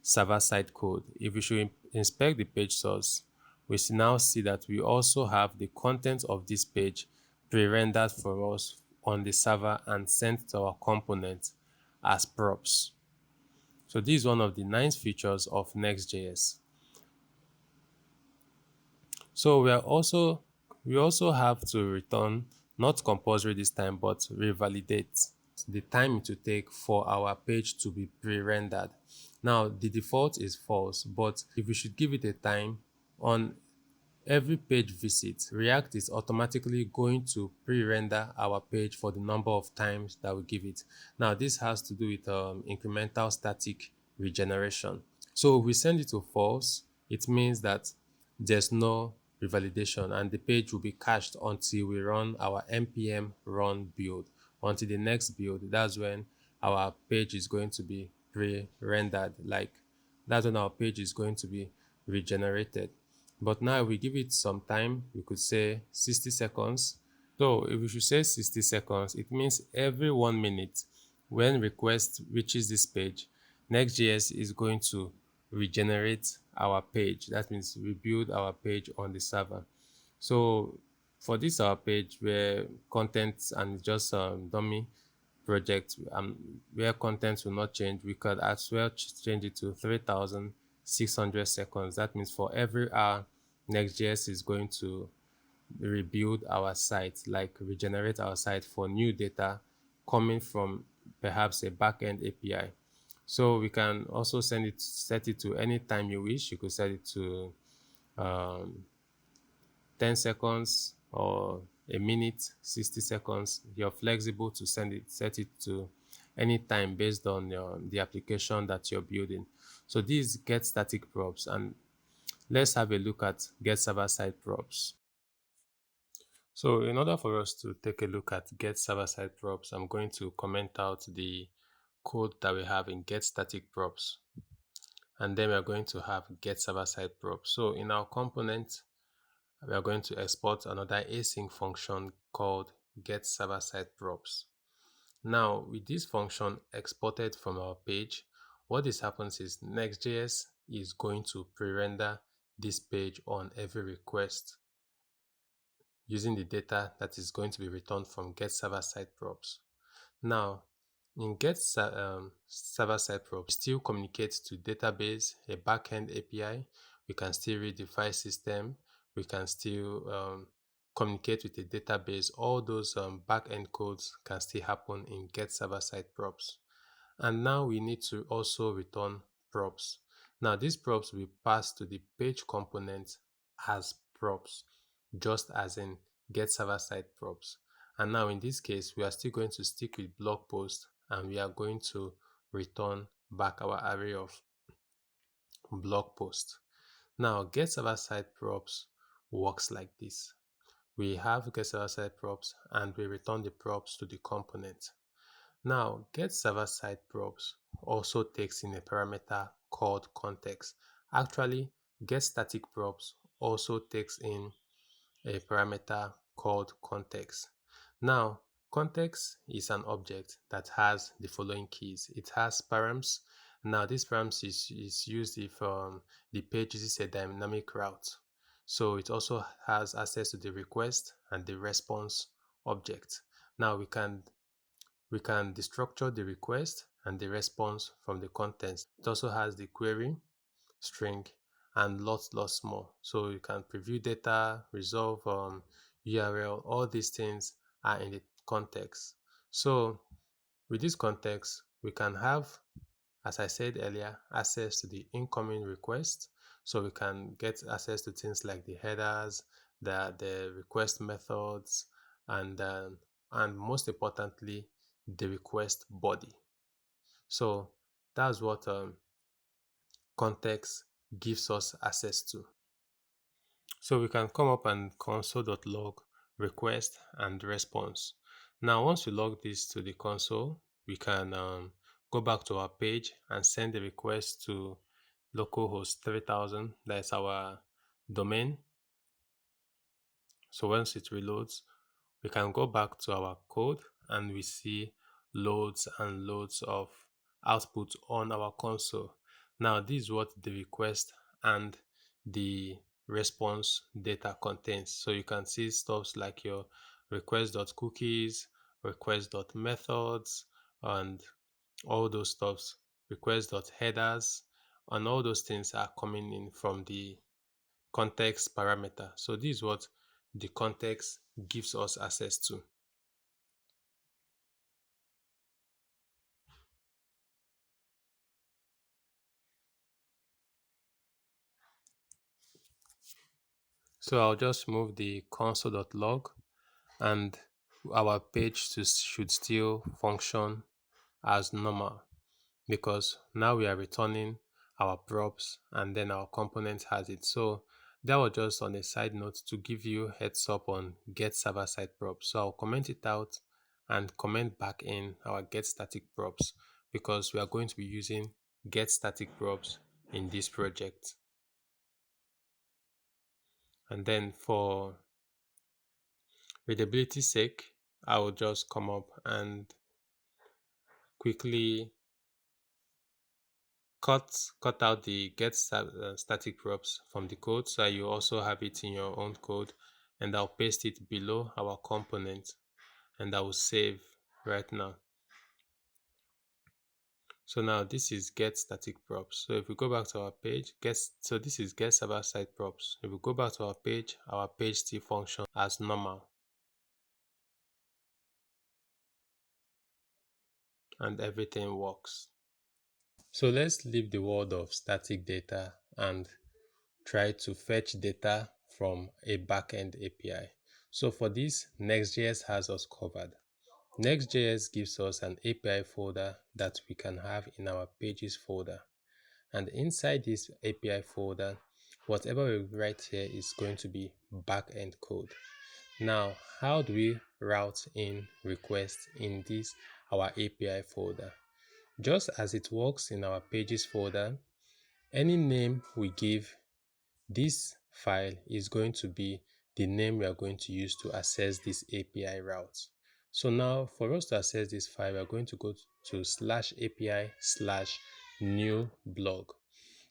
server-side code. If we should inspect the page source, we now see that we also have the content of this page pre-rendered for us on the server and sent to our component as props. So this is one of the nice features of Next.js. So we also have to return, not compulsory this time, but revalidate the time it will take for our page to be pre-rendered. Now the default is false, but if we should give it a time, on every page visit, React is automatically going to pre-render our page for the number of times that we give it. Now this has to do with incremental static regeneration. So if we send it to false, it means that there's no revalidation and the page will be cached until we run our npm run build. Until the next build, that's when our page is going to be pre-rendered, that's when our page is going to be regenerated. But now if we give it some time, we could say 60 seconds. So if we should say 60 seconds, it means every 1 minute when request reaches this page, Next.js is going to regenerate our page. That means rebuild our page on the server. So for this our page where content and just dummy project where content will not change, we could as well change it to 3600 seconds. That means for every hour, Next.js is going to rebuild our site, like regenerate our site for new data coming from perhaps a backend API. So we can also set it to any time you wish. You could set it to 10 seconds or a minute, 60 seconds. You're flexible to set it to any time based on the application that you're building. So these get static props, and let's have a look at get server side props. So in order for us to take a look at get server side props, I'm going to comment out the code that we have in get static props, and then we're going to have get server side props. So in our component, we are going to export another async function called get server side props. Now with this function exported from our page, what this happens is Next.js is going to pre-render this page on every request using the data that is going to be returned from get server side props. Now in get server side props, still communicate to database, a backend API. We can still read the file system. We can still communicate with the database. All those backend codes can still happen in get server side props. And now we need to also return props. Now these props will pass to the page component as props, just as in get server side props. And now in this case, we are still going to stick with blog post, and we are going to return back our array of blog post. Now get server side props works like this. We have get server side props and we return the props to the component. Now get server side props also takes in a parameter called context. Actually, get static props also takes in a parameter called context. Now, context is an object that has the following keys. It has params. Now, this params is used if the page uses a dynamic route. So it also has access to the request and the response object. Now we can destructure the request and the response from the contents. It also has the query, string, and lots more. So you can preview data, resolve URL. All these things are in the context. So with this context, we can have, as I said earlier, access to the incoming request. So we can get access to things like the headers, the request methods, and most importantly, the request body. So that's what context gives us access to. So we can come up and console.log request and response. Now, once we log this to the console, we can go back to our page and send the request to localhost 3000. That's our domain. So once it reloads, we can go back to our code and we see loads and loads of output on our console. Now this is what the request and the response data contains. So you can see stuff like your request.cookies, request.methods, and all those stuffs, request.headers, and all those things are coming in from the context parameter. So this is what the context gives us access to. So I'll just move the console.log and our page should still function as normal, because now we are returning our props and then our component has it. So that was just on a side note to give you heads up on get server side props. So I'll comment it out and comment back in our get static props, because we are going to be using get static props in this project. And then for readability sake, I will just come up and quickly cut out the get static props from the code, so you also have it in your own code, and I'll paste it below our component and I will save right now. So now this is get static props. So if we go back to our page, so this is get server side props. If we go back to our page still functions as normal and everything works. So let's leave the world of static data and try to fetch data from a backend API. So for this, Next.js has us covered. Next.js gives us an API folder that we can have in our pages folder. And inside this API folder, whatever we write here is going to be backend code. Now, how do we route in requests in this our API folder? Just as it works in our pages folder, any name we give this file is going to be the name we are going to use to access this API route. So now for us to access this file, we are going to go to /API/new blog.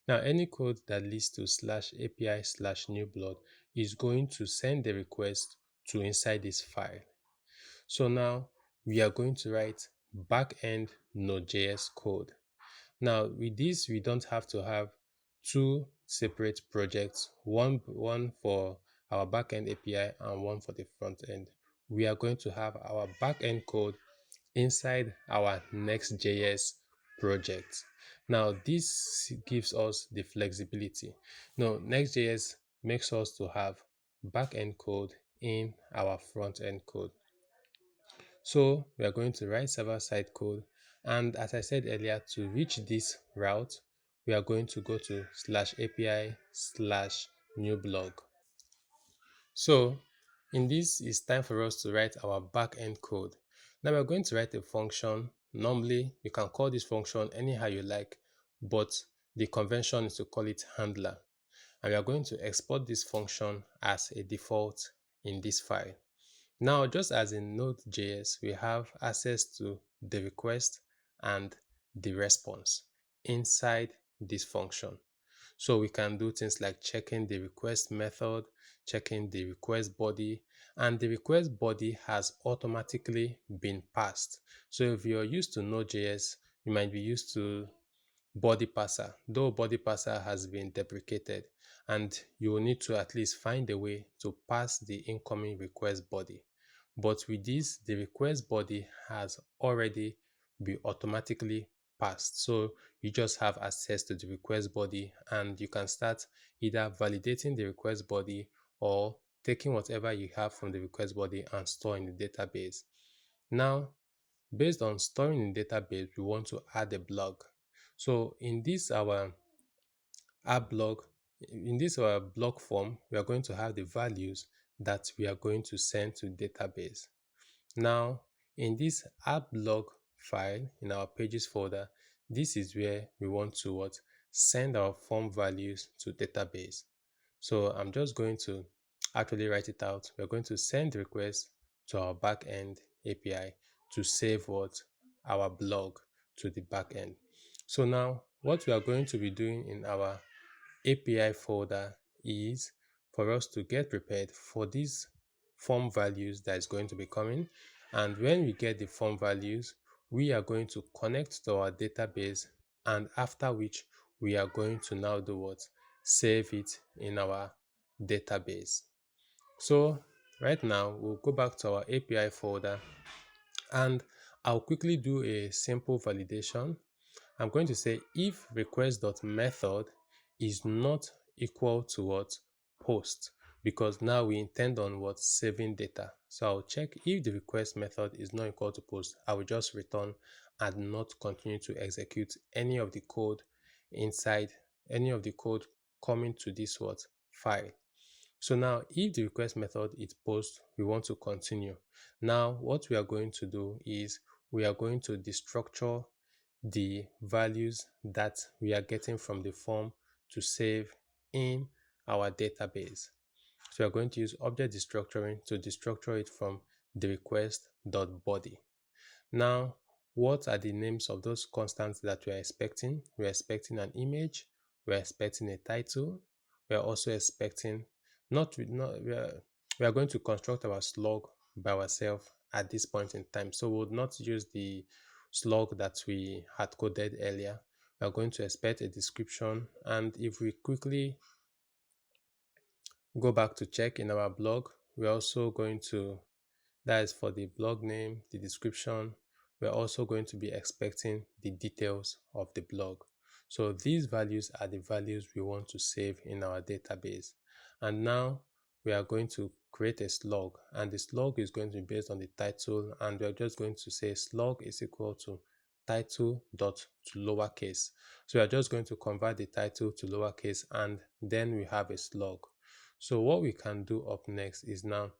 Now any code that leads to /API/new blog is going to send the request to inside this file. So now we are going to write backend nodejs code. Now with this, we don't have to have two separate projects, one for our backend API and one for the front end. We are going to have our backend code inside our Next.js project. Now this gives us the flexibility. Now Next.js makes us to have backend code in our front end code. So we are going to write server-side code, and as I said earlier, to reach this route, we are going to go to /API/new blog. So in this, it's time for us to write our backend code. Now we're going to write a function. Normally, you can call this function anyhow you like, but the convention is to call it handler. And we are going to export this function as a default in this file. Now, just as in Node.js, we have access to the request and the response inside this function. So we can do things like checking the request method, checking the request body, and the request body has automatically been passed. So if you're used to Node.js, you might be used to body parser, though body parser has been deprecated, and you will need to at least find a way to pass the incoming request body. But with this, the request body has already been automatically passed. So you just have access to the request body, and you can start either validating the request body or taking whatever you have from the request body and store in the database. Now, based on storing in the database, we want to add a blog. So in this our add blog, in this our blog form, we are going to have the values that we are going to send to database. Now, in this add blog file in our pages folder, this is where we want to send our form values to database. So I'm just going to actually write it out. We're going to send requests to our backend API to save our blog to the backend. So now what we are going to be doing in our API folder is for us to get prepared for these form values that is going to be coming. And when we get the form values, we are going to connect to our database, and after which we are going to now do what? Save it in our database. So right now we'll go back to our API folder, and I'll quickly do a simple validation. I'm going to say if request.method is not equal to post, because now we intend on saving data. So I'll check if the request method is not equal to post. I will just return and not continue to execute any of the code inside, any of the code coming to this file. So now if the request method is post, we want to continue. Now what we are going to do is we are going to destructure the values that we are getting from the form to save in our database. So we are going to use object destructuring to destructure it from the request.body. Now, what are the names of those constants that we are expecting? We are expecting an image, we are expecting a title, we are also expecting we are going to construct our slug by ourselves at this point in time. So we would not use the slug that we had coded earlier. We are going to expect a description, and if we quickly go back to check in our blog, we're also going to, that is for the blog name, the description, we're also going to be expecting the details of the blog. So these values are the values we want to save in our database. And now we are going to create a slug, and the slug is going to be based on the title, and we are just going to say slug is equal to title dot to lowercase. So we are just going to convert the title to lowercase, and then we have a slug. So what we can do up next is now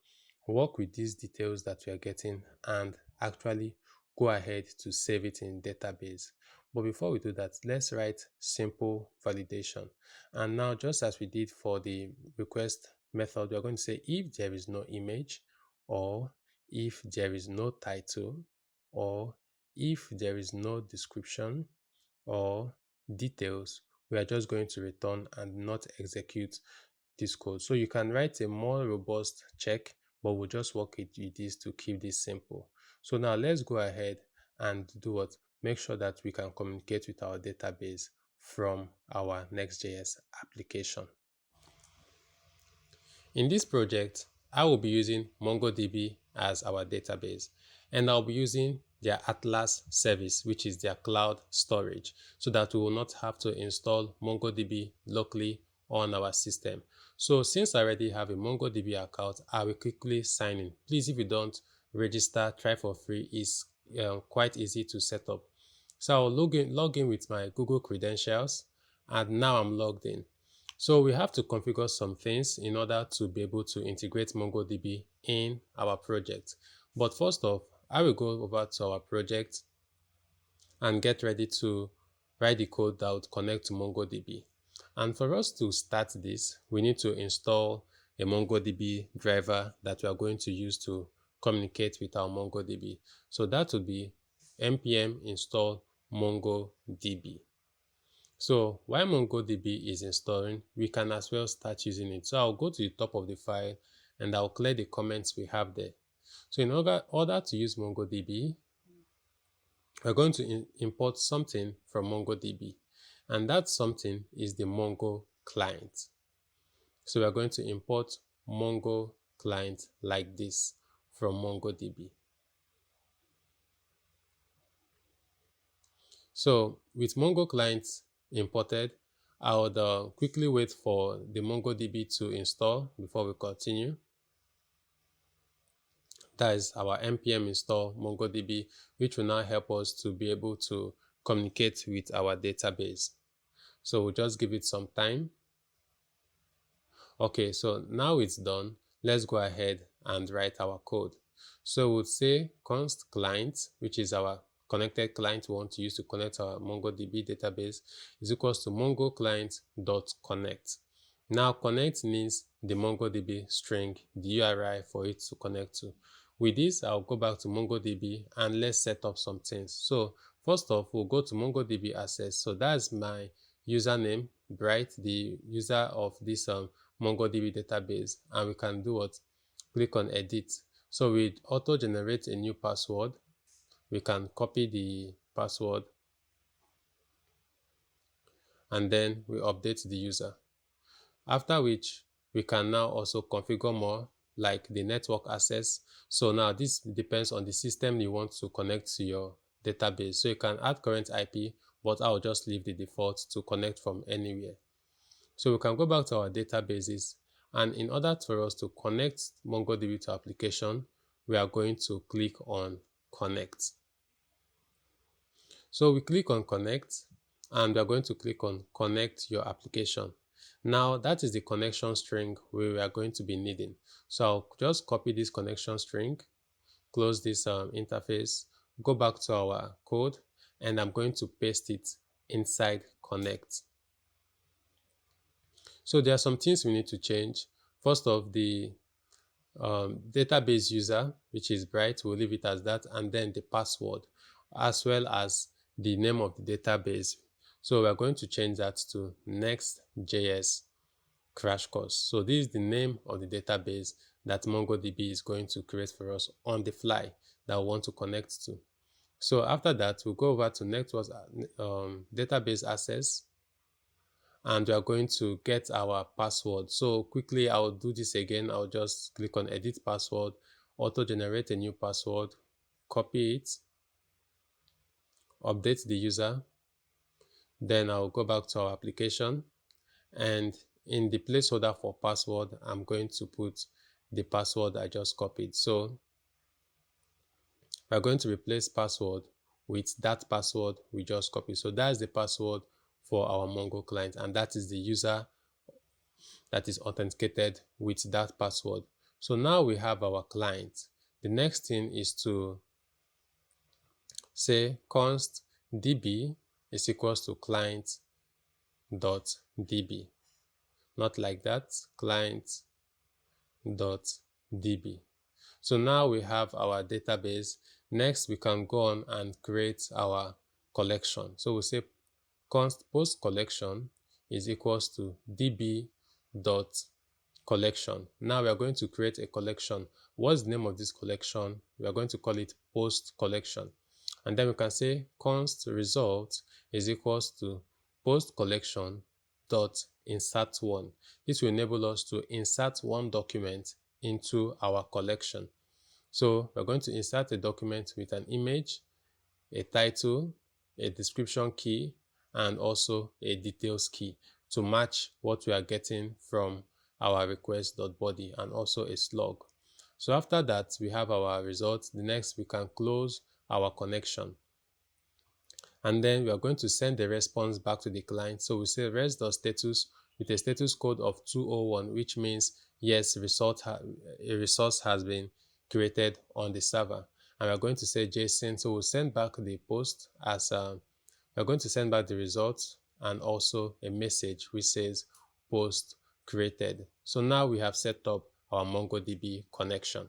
work with these details that we are getting and actually go ahead to save it in database. But before we do that, let's write simple validation. And now, just as we did for the request method, we are going to say if there is no image, or if there is no title, or if there is no description or details, we are just going to return and not execute this code. So you can write a more robust check, but we'll just work with this to keep this simple. So now let's go ahead and do what? Make sure that we can communicate with our database from our Next.js application. In this project, I will be using Mongodb as our database, and I'll be using their Atlas service, which is their cloud storage, so that we will not have to install Mongodb locally on our system. So since I already have a Mongodb account, I will quickly sign in. Please, if you don't register, try for free. It's quite easy to set up. So I'll log in with my Google credentials, and now I'm logged in. So we have to configure some things in order to be able to integrate MongoDB in our project. But first off, I will go over to our project and get ready to write the code that would connect to MongoDB. And for us to start this, we need to install a MongoDB driver that we are going to use to communicate with our MongoDB. So that would be npm install MongoDB. So while MongoDB is installing, we can as well start using it. So I'll go to the top of the file and I'll clear the comments we have there. So in order to use MongoDB, we're going to import something from MongoDB, and that something is the Mongo client. So we're going to import Mongo client like this from MongoDB. So with Mongo client imported, I would quickly wait for the MongoDB to install before we continue. That is our npm install MongoDB, which will now help us to be able to communicate with our database. So we'll just give it some time. Okay, so now it's done. Let's go ahead and write our code. So we'll say const client, which is our connected client we want to use to connect our MongoDB database, is equals to Mongo client.connect. Now connect means the MongoDB string, the URI for it to connect to. With this, I'll go back to MongoDB and let's set up some things. So first off, we'll go to MongoDB access. So that's my username, Bright, the user of this MongoDB database, and we can do what? Click on edit. So we auto-generate a new password. We can copy the password and then we update the user. After which, we can now also configure more, like the network access. So now this depends on the system you want to connect to your database. So you can add current IP, but I'll just leave the default to connect from anywhere. So we can go back to our databases, and in order for us to connect MongoDB to application, we are going to click on connect. So we click on connect and we are going to click on connect your application. Now that is the connection string we are going to be needing. So I'll just copy this connection string, close this interface, go back to our code, and I'm going to paste it inside connect. So there are some things we need to change. First off, the database user, which is Bright, we'll leave it as that, and then the password, as well as the name of the database. So we're going to change that to Next.Js crash course. So this is the name of the database that MongoDB is going to create for us on the fly that we want to connect to. So after that, we'll go over to network database access, and we are going to get our password. So quickly, I'll do this again. I'll just click on edit password, auto generate a new password, copy it, update the user. Then I'll go back to our application, and in the placeholder for password, I'm going to put the password I just copied. So we're going to replace password with that password we just copied. So that's the password for our Mongo client, and that is the user that is authenticated with that password. So now we have our client. The next thing is to say const db is equals to client dot db. Not like that, client dot db. So now we have our database. Next, we can go on and create our collection. So we say const post collection is equals to db dot collection. Now we are going to create a collection. What's the name of this collection? We are going to call it post collection. And then we can say const result is equals to post collection dot insert one. This will enable us to insert one document into our collection. So we're going to insert a document with an image, a title, a description key, and also a details key to match what we are getting from our request.body, and also a slug. So after that, we have our results. The next, we can close our connection. And then we are going to send the response back to the client. So we say res.status with a status code of 201, which means yes, a resource has been created on the server. And we're going to say JSON. So we'll send back the post as we're going to send back the results and also a message which says post created. So now we have set up our MongoDB connection.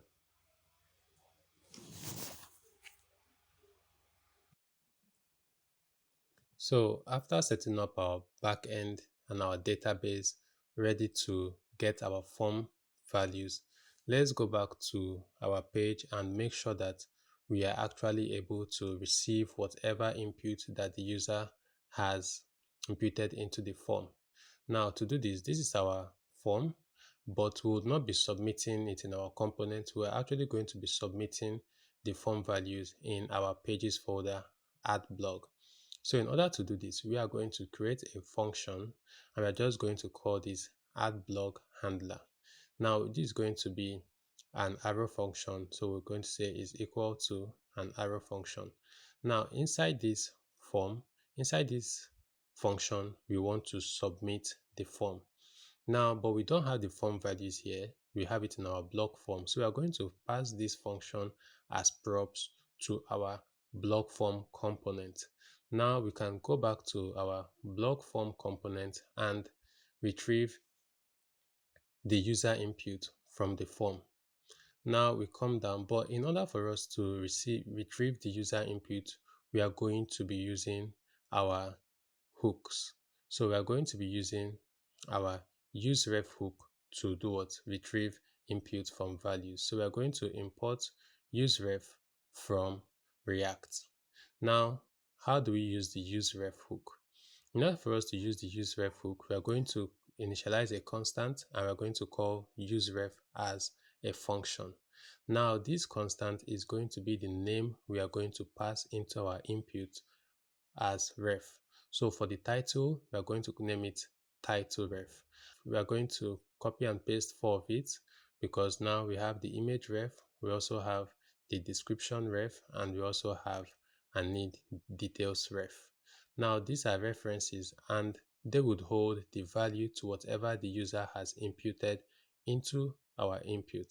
So after setting up our backend and our database ready to get our form values, let's go back to our page and make sure that we are actually able to receive whatever input that the user has imputed into the form. Now to do this, this is our form, but we would not be submitting it in our component. We're actually going to be submitting the form values in our pages folder at blog. So in order to do this, we are going to create a function, and we're just going to call this add blog handler. Now this is going to be an arrow function. So we're going to say is equal to an arrow function. Now inside this form, inside this function, we want to submit the form. Now, but we don't have the form values here. We have it in our block form. So we are going to pass this function as props to our block form component. Now we can go back to our block form component and retrieve the user input from the form. Now we come down, but in order for us to retrieve the user input, we are going to be using our hooks. So we are going to be using our useRef hook to do what? Retrieve input from values. So we are going to import useRef from React. Now, how do we use the useRef hook? In order for us to use the useRef hook, we are going to initialize a constant, and we're going to call useRef as a function. Now, this constant is going to be the name we are going to pass into our input as ref. So for the title, we are going to name it title ref. We are going to copy and paste 4 of it, because now we have the image ref, we also have the description ref, and we also have a need details ref. Now these are references, and they would hold the value to whatever the user has imputed into our input.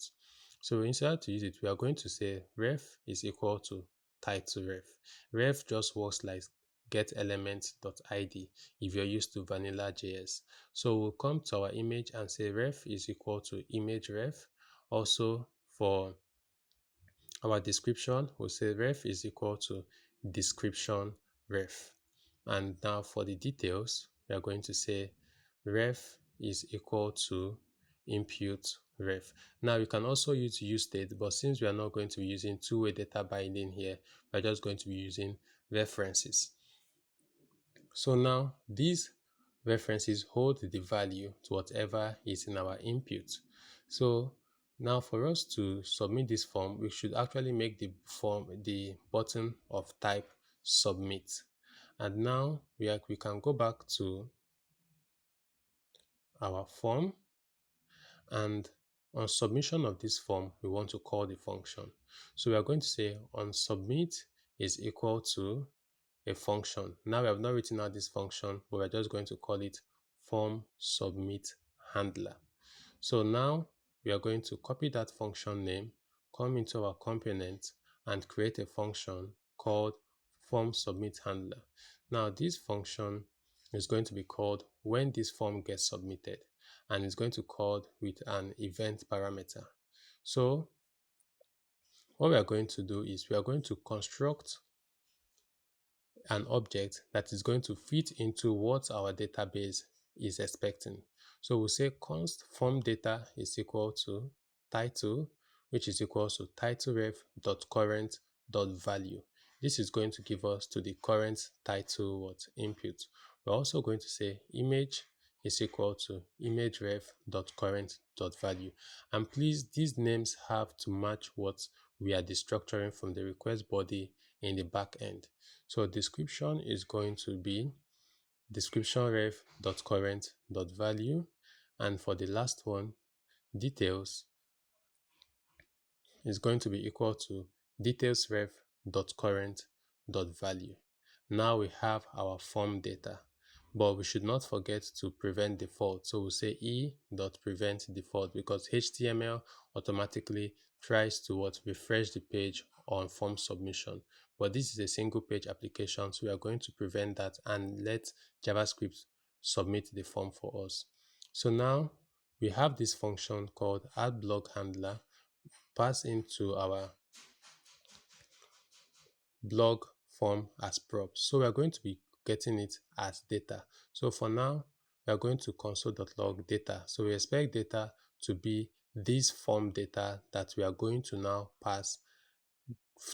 So instead to use it, we are going to say ref is equal to title ref. Ref just works like getElement.id if you're used to vanilla JS. So we'll come to our image and say ref is equal to image ref. Also for our description, we'll say ref is equal to description ref. And now for the details, we are going to say ref is equal to impute ref. Now you can also use useState, but since we are not going to be using two-way data binding here, we're just going to be using references. So now these references hold the value to whatever is in our input. So now for us to submit this form, we should actually make the button of type submit. And now we can go back to our form, and on submission of this form, we want to call the function. So we are going to say on submit is equal to a function. Now we have not written out this function, but we're just going to call it form submit handler. So now we are going to copy that function name, come into our component, and create a function called form submit handler. Now this function is going to be called when this form gets submitted, and it's going to call with an event parameter. So what we are going to do is we are going to construct an object that is going to fit into what our database is expecting. So we'll say const form data is equal to title, which is equal to titleref.current.value. This is going to give us to the current title input. We're also going to say image is equal to imageref.current.value. And please, these names have to match what we are destructuring from the request body in the back end. So description is going to be descriptionref.current.value, and for the last one, details is going to be equal to detailsref.current.value. Now we have our form data, but we should not forget to prevent default. So we'll say e.prevent default because HTML automatically tries to refresh the page on form submission. But this is a single page application, so we are going to prevent that and let JavaScript submit the form for us. So now we have this function called addBlockHandler pass into our blog form as props. So we are going to be getting it as data. So for now, we are going to console.log data. So we expect data to be this form data that we are going to now pass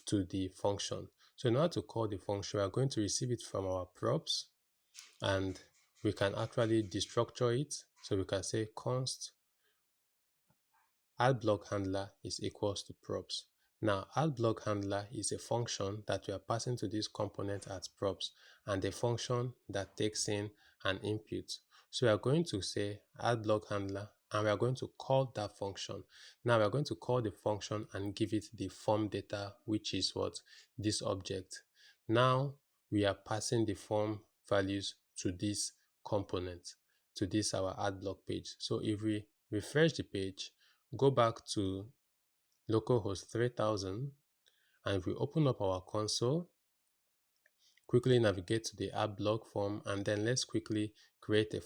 to the function. So in order to call the function, we are going to receive it from our props, and we can actually destructure it. So we can say const addBlockHandler is equals to props. Now, addBlockHandler is a function that we are passing to this component as props, and a function that takes in an input. So we are going to say addBlockHandler, and we are going to call that function. Now we are going to call the function and give it the form data, which is this object. Now we are passing the form values to this component, to this our addBlock page. So if we refresh the page, go back to localhost 3000, and if we open up our console, quickly navigate to the add blog form, and then let's quickly create a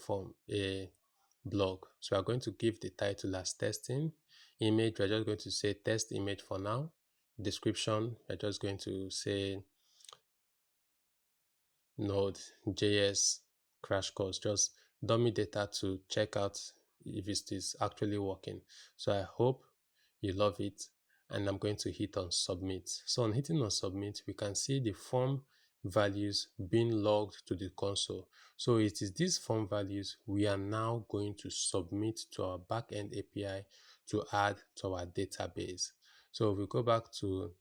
blog. So we are going to give the title as testing. Image, we're just going to say test image for now. Description, we're just going to say nodejs crash course, just dummy data to check out if it is actually working. So I hope you love it, and I'm going to hit on submit. So on hitting on submit, we can see the form values being logged to the console. So it is these form values we are now going to submit to our backend API to add to our database. So if we go back to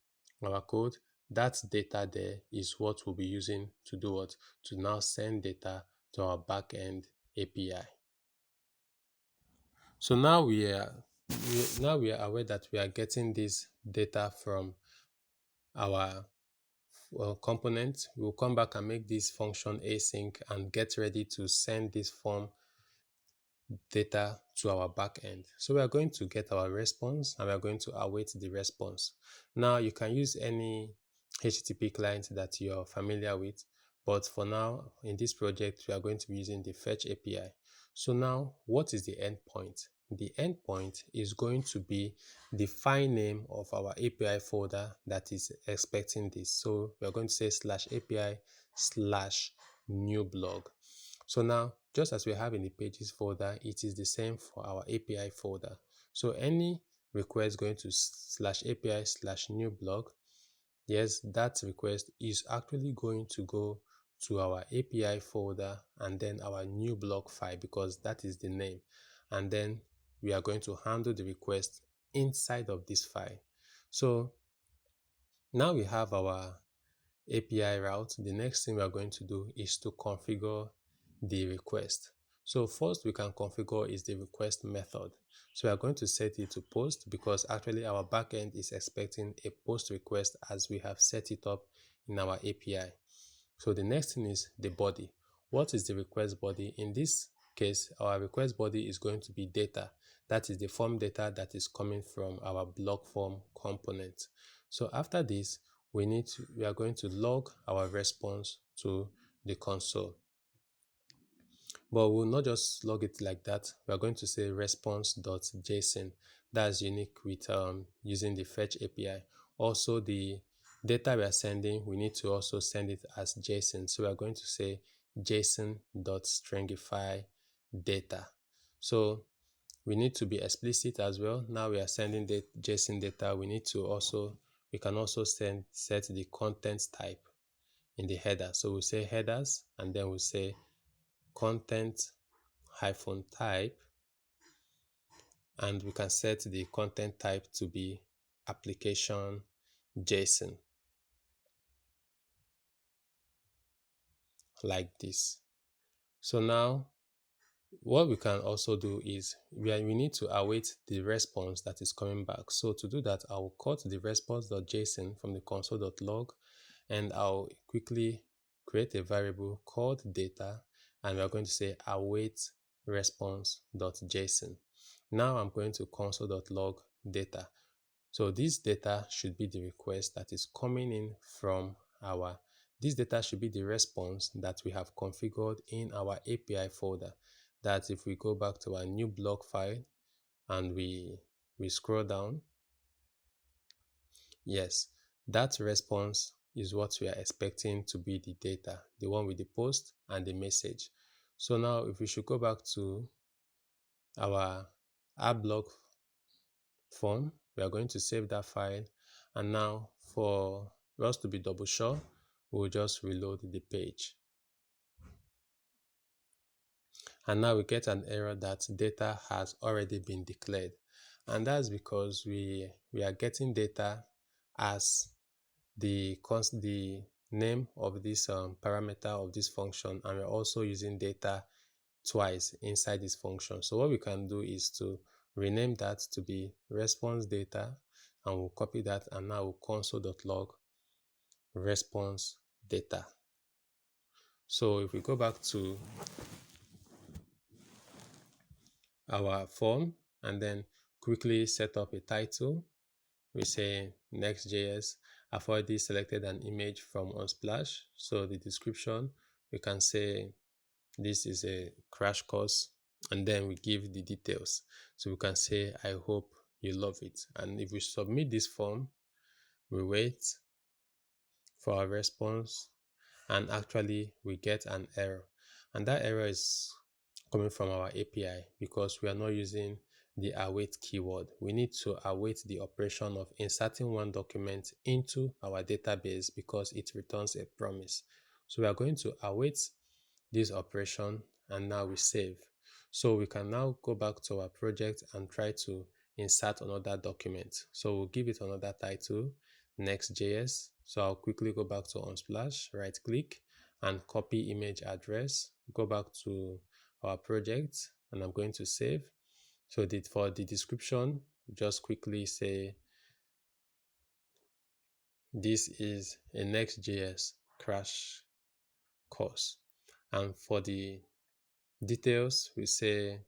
our code, that data there is what we'll be using to do what? To now send data to our backend API. So now we are aware that we are getting this data from our component. We'll come back and make this function async and get ready to send this form data to our backend. So we are going to get our response, and we are going to await the response. Now you can use any HTTP client that you're familiar with, but for now in this project we are going to be using the fetch API. So now what is the endpoint? The endpoint is going to be the file name of our API folder that is expecting this. So we are going to say /API/new blog. So now, just as we have in the pages folder, it is the same for our API folder. So any request going to /API/new blog, yes, that request is actually going to go to our API folder and then our new blog file, because that is the name. And then we are going to handle the request inside of this file. So now we have our API route. The next thing we are going to do is to configure the request. So first we can configure is the request method. So we are going to set it to post because actually our backend is expecting a post request as we have set it up in our API. So the next thing is the body. What is the request body? In this case, our request body is going to be data. That is the form data that is coming from our block form component. So after this, we are going to log our response to the console. But we'll not just log it like that. We are going to say response.json. That's unique with using the fetch API. Also, the data we are sending, we need to also send it as JSON. So we are going to say json.stringify data. So we need to be explicit as well. Now we are sending the JSON data. We can also set the content type in the header. So we'll say headers, and then we'll say content hyphen type, and we can set the content type to be application JSON, like this. So now what we can also do is we need to await the response that is coming back. So to do that, I will cut the response.json from the console.log, and I'll quickly create a variable called data, and we're going to say await response.json. Now I'm going to console.log data. So this data should be the request that is coming in from this data should be the response that we have configured in our API folder. That if we go back to our new block file and we scroll down, yes, that response is what we are expecting to be the data, the one with the post and the message. So now if we should go back to our app block form, we are going to save that file, and now for us to be double sure, we'll just reload the page. And now we get an error that data has already been declared, and that's because we are getting data as the name of this parameter of this function, and we're also using data twice inside this function. So what we can do is to rename that to be response data, and we'll copy that, and now we'll console.log response data. So if we go back to our form and then quickly set up a title, we say Next.js. I've already selected an image from Unsplash. So the description, we can say this is a crash course, and then we give the details. So we can say, I hope you love it. And if we submit this form, we wait for our response, and actually we get an error. And that error is coming from our API because we are not using the await keyword. We need to await the operation of inserting one document into our database because it returns a promise. So we are going to await this operation, and now we save. So we can now go back to our project and try to insert another document. So we'll give it another title, Next.js. So I'll quickly go back to Unsplash, right click and copy image address, go back to our project, and I'm going to save. So for the description, just quickly say this is a Next.js crash course. And for the details, we say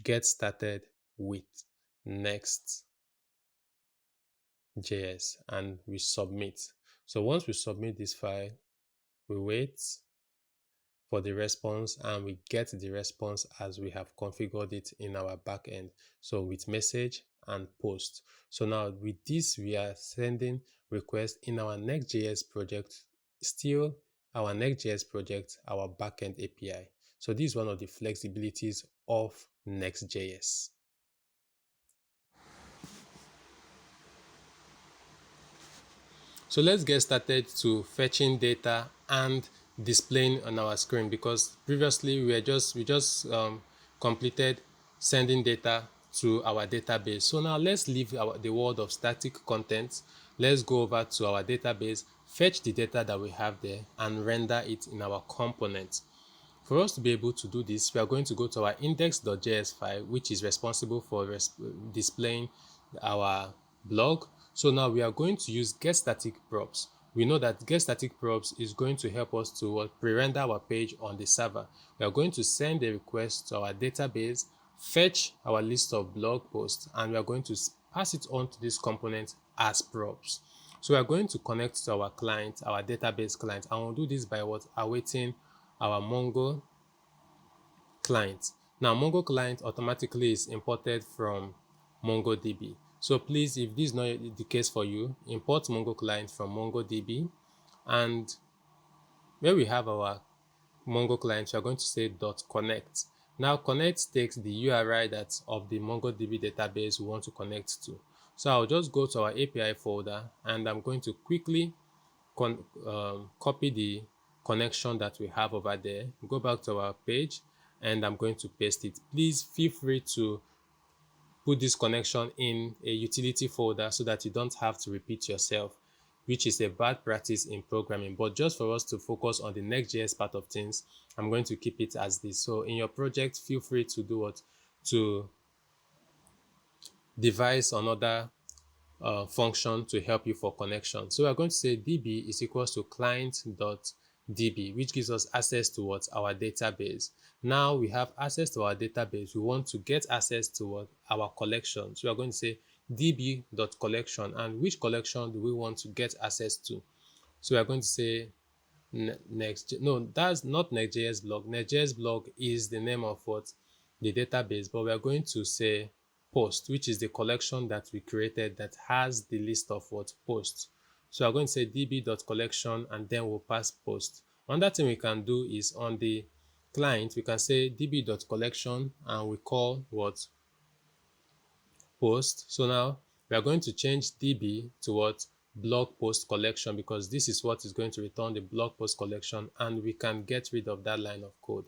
get started with Next.js, and we submit. So once we submit this file, we wait for the response, and we get the response as we have configured it in our backend. So with message and post. So now with this, we are sending requests in our Next.js project, still our Next.js project, our backend API. So this is one of the flexibilities of Next.js. So let's get started to fetching data and displaying on our screen, because previously we just completed sending data to our database. So now let's leave the world of static content. Let's go over to our database, fetch the data that we have there, and render it in our component. For us to be able to do this, we are going to go to our index.js file, which is responsible for displaying our blog. So now we are going to use getStaticProps. We know that getStaticProps is going to help us to pre-render our page on the server. We are going to send a request to our database, fetch our list of blog posts, and we are going to pass it on to this component as props. So we are going to connect to our client, our database client, and we'll do this by awaiting our Mongo client. Now, Mongo client automatically is imported from Mongodb. So please, if this is not the case for you, import Mongo client from Mongodb, and where we have our Mongo client, we are going to say .connect. Now, connect takes the URI of the Mongodb database we want to connect to. So I'll just go to our API folder, and I'm going to quickly copy the connection that we have over there, go back to our page, and I'm going to paste it. Please feel free to put this connection in a utility folder so that you don't have to repeat yourself, which is a bad practice in programming. But just for us to focus on the Next.js part of things, I'm going to keep it as this. So in your project, feel free to do what? To devise another function to help you for connection. So we're going to say db is equals to client.db, which gives us access to what? Our database. Now we have access to our database. We want to get access to what? Our collection. So we're going to say db.collection. And which collection do we want to get access to? So we're going to say that's not Next.js blog. Next.js blog is the name of what? The database, but we are going to say post, which is the collection that we created that has the list of what? Posts. So I'm going to say db.collection, and then we'll pass post. Another thing we can do is on the client, we can say db.collection, and we call what? Post. So now we are going to change db to what? Blog post collection, because this is what is going to return the blog post collection, and we can get rid of that line of code.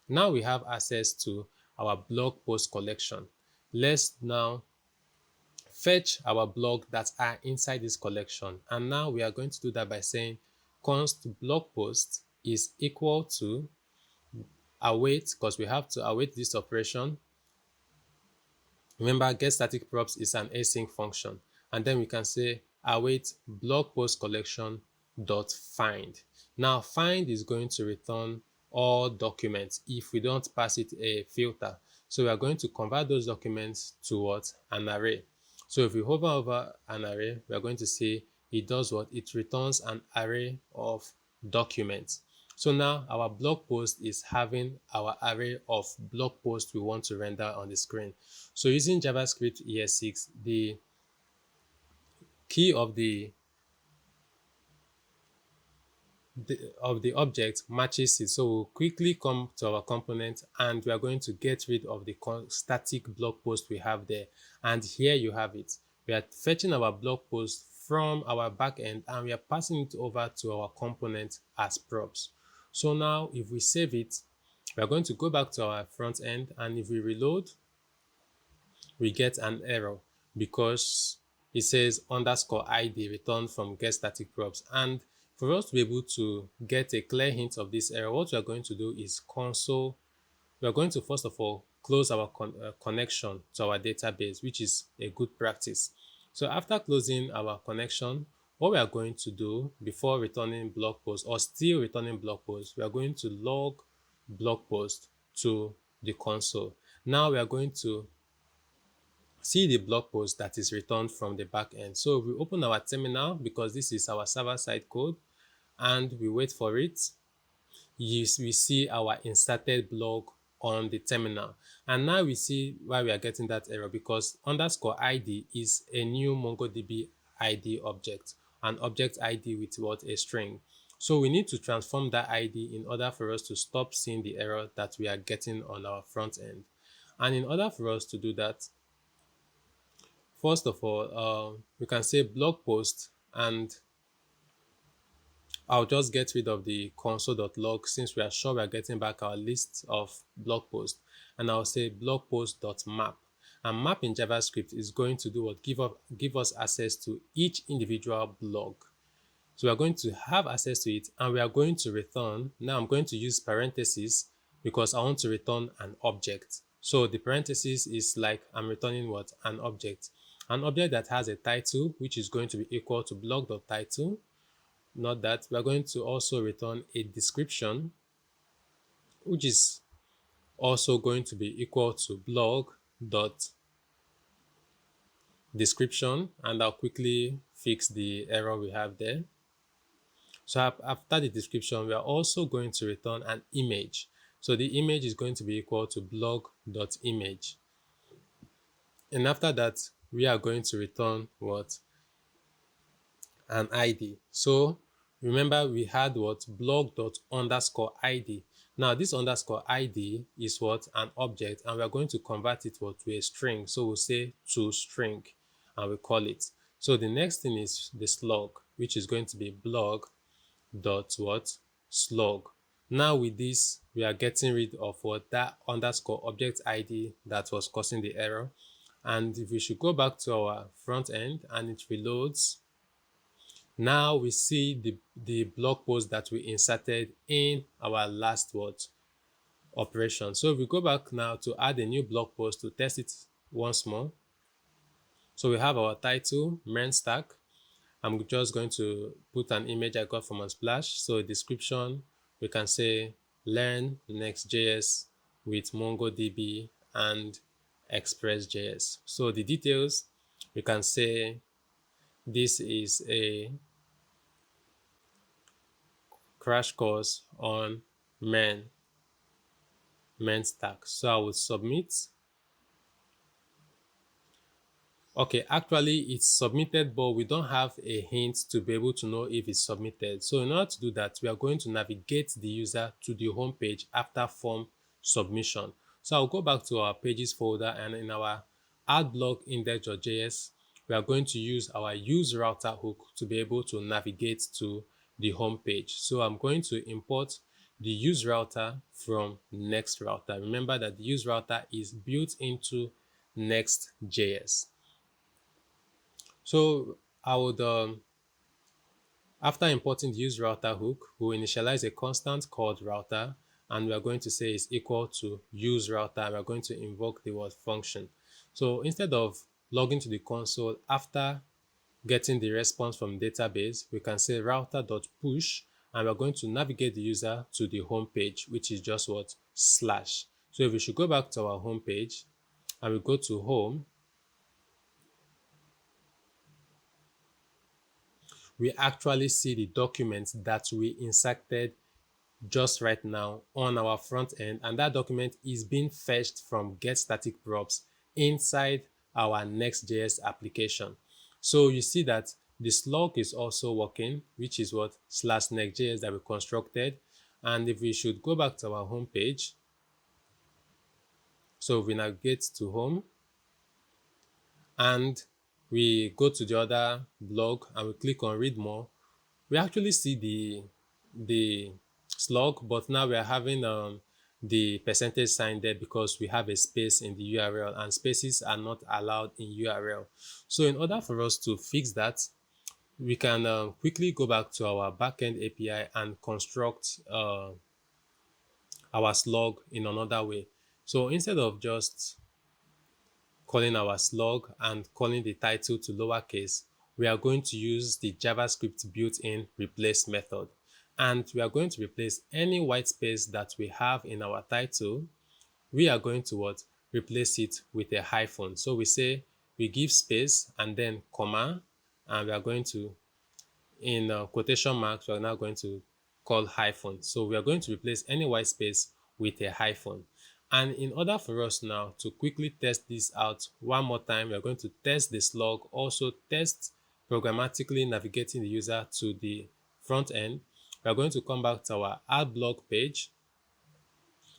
Now we have access to our blog post collection. Let's now fetch our blog that are inside this collection, and now we are going to do that by saying const blog post is equal to await, because we have to await this operation. Remember, getStaticProps is an async function, and then we can say await blog post collection dot find. Now find is going to return all documents if we don't pass it a filter. So we are going to convert those documents to what? An array. So if we hover over an array, we are going to see it does what? It returns an array of documents. So now our blog post is having our array of blog posts we want to render on the screen. So using JavaScript ES6, the key of the object matches it. So we'll quickly come to our component, and we are going to get rid of the static blog post we have there. And here you have it. We are fetching our blog post from our backend, and we are passing it over to our component as props. So now if we save it, we are going to go back to our front end, and if we reload, we get an error because it says _id returned from getStaticProps. And for us to be able to get a clear hint of this error, what we are going to do is console. We are going to first of all close our connection to our database, which is a good practice. So after closing our connection, what we are going to do before returning blog post, or still returning blog post, we are going to log blog post to the console. Now we are going to see the blog post that is returned from the backend. So we open our terminal, because this is our server-side code, and we wait for it. We see our inserted blog on the terminal. And now we see why we are getting that error, because _id is a new MongoDB ID object, an object ID with what? A string. So we need to transform that ID in order for us to stop seeing the error that we are getting on our front end. And in order for us to do that, first of all, we can say blog post, and I'll just get rid of the console.log since we are sure we are getting back our list of blog posts. And I'll say blog post.map. And map in JavaScript is going to do what? Give us access to each individual blog. So we are going to have access to it, and we are going to return. Now I'm going to use parentheses because I want to return an object. So the parentheses is like I'm returning what? An object. An object that has a title, which is going to be equal to blog.title. Not that. We are going to also return a description, which is also going to be equal to blog.description, and I'll quickly fix the error we have there. So after the description, we are also going to return an image. So the image is going to be equal to blog.image. And after that, we are going to return what? An ID. So remember we had what? blog._id. Now this underscore ID is what? An object, and we are going to convert it what? To a string. So we'll say to string, and we call it. So the next thing is the slug, which is going to be blog dot what? Slug. Now with this, we are getting rid of what? That underscore object ID that was causing the error. And if we should go back to our front end and it reloads, now we see the blog post that we inserted in our last what? Operation. So if we go back now to add a new blog post to test it once more. So we have our title, main stack. I'm just going to put an image I got from Unsplash. So description, we can say learn Next.js with Mongodb and express.js. So the details, we can say this is a crash course on main stack. So I will submit. Okay, actually it's submitted, but we don't have a hint to be able to know if it's submitted. So in order to do that, we are going to navigate the user to the home page after form submission. So I'll go back to our pages folder, and in our add blog index.js, we are going to use our use router hook to be able to navigate to the home page. So I'm going to import the use router from next router. Remember that the use router is built into Next.js. So I would, after importing the use router hook, we'll initialize a constant called router, and we are going to say is equal to use router, and we're going to invoke the word function. So instead of logging to the console after getting the response from database, we can say router.push, and we're going to navigate the user to the home page, which is just what? Slash. So if we should go back to our home page and we go to home, we actually see the document that we inserted just right now on our front end, and that document is being fetched from getStaticProps inside our Next.js application. So you see that the slug is also working, which is what? /Next.js that we constructed. And if we should go back to our home page, so we navigate to home and we go to the other blog and we click on read more, we actually see the slug, but now we are having the percentage sign there because we have a space in the URL, and spaces are not allowed in URL. So in order for us to fix that, we can quickly go back to our backend API and construct our slug in another way. So instead of just calling our slug and calling the title to lowercase, we are going to use the JavaScript built-in replace method. And we are going to replace any white space that we have in our title. We are going to what? Replace it with a hyphen. So we say we give space and then comma, and we are going to, in quotation marks, we are now going to call hyphen. So we are going to replace any white space with a hyphen. And in order for us now to quickly test this out one more time, we are going to test the slug, also test programmatically navigating the user to the front end. We are going to come back to our add blog page,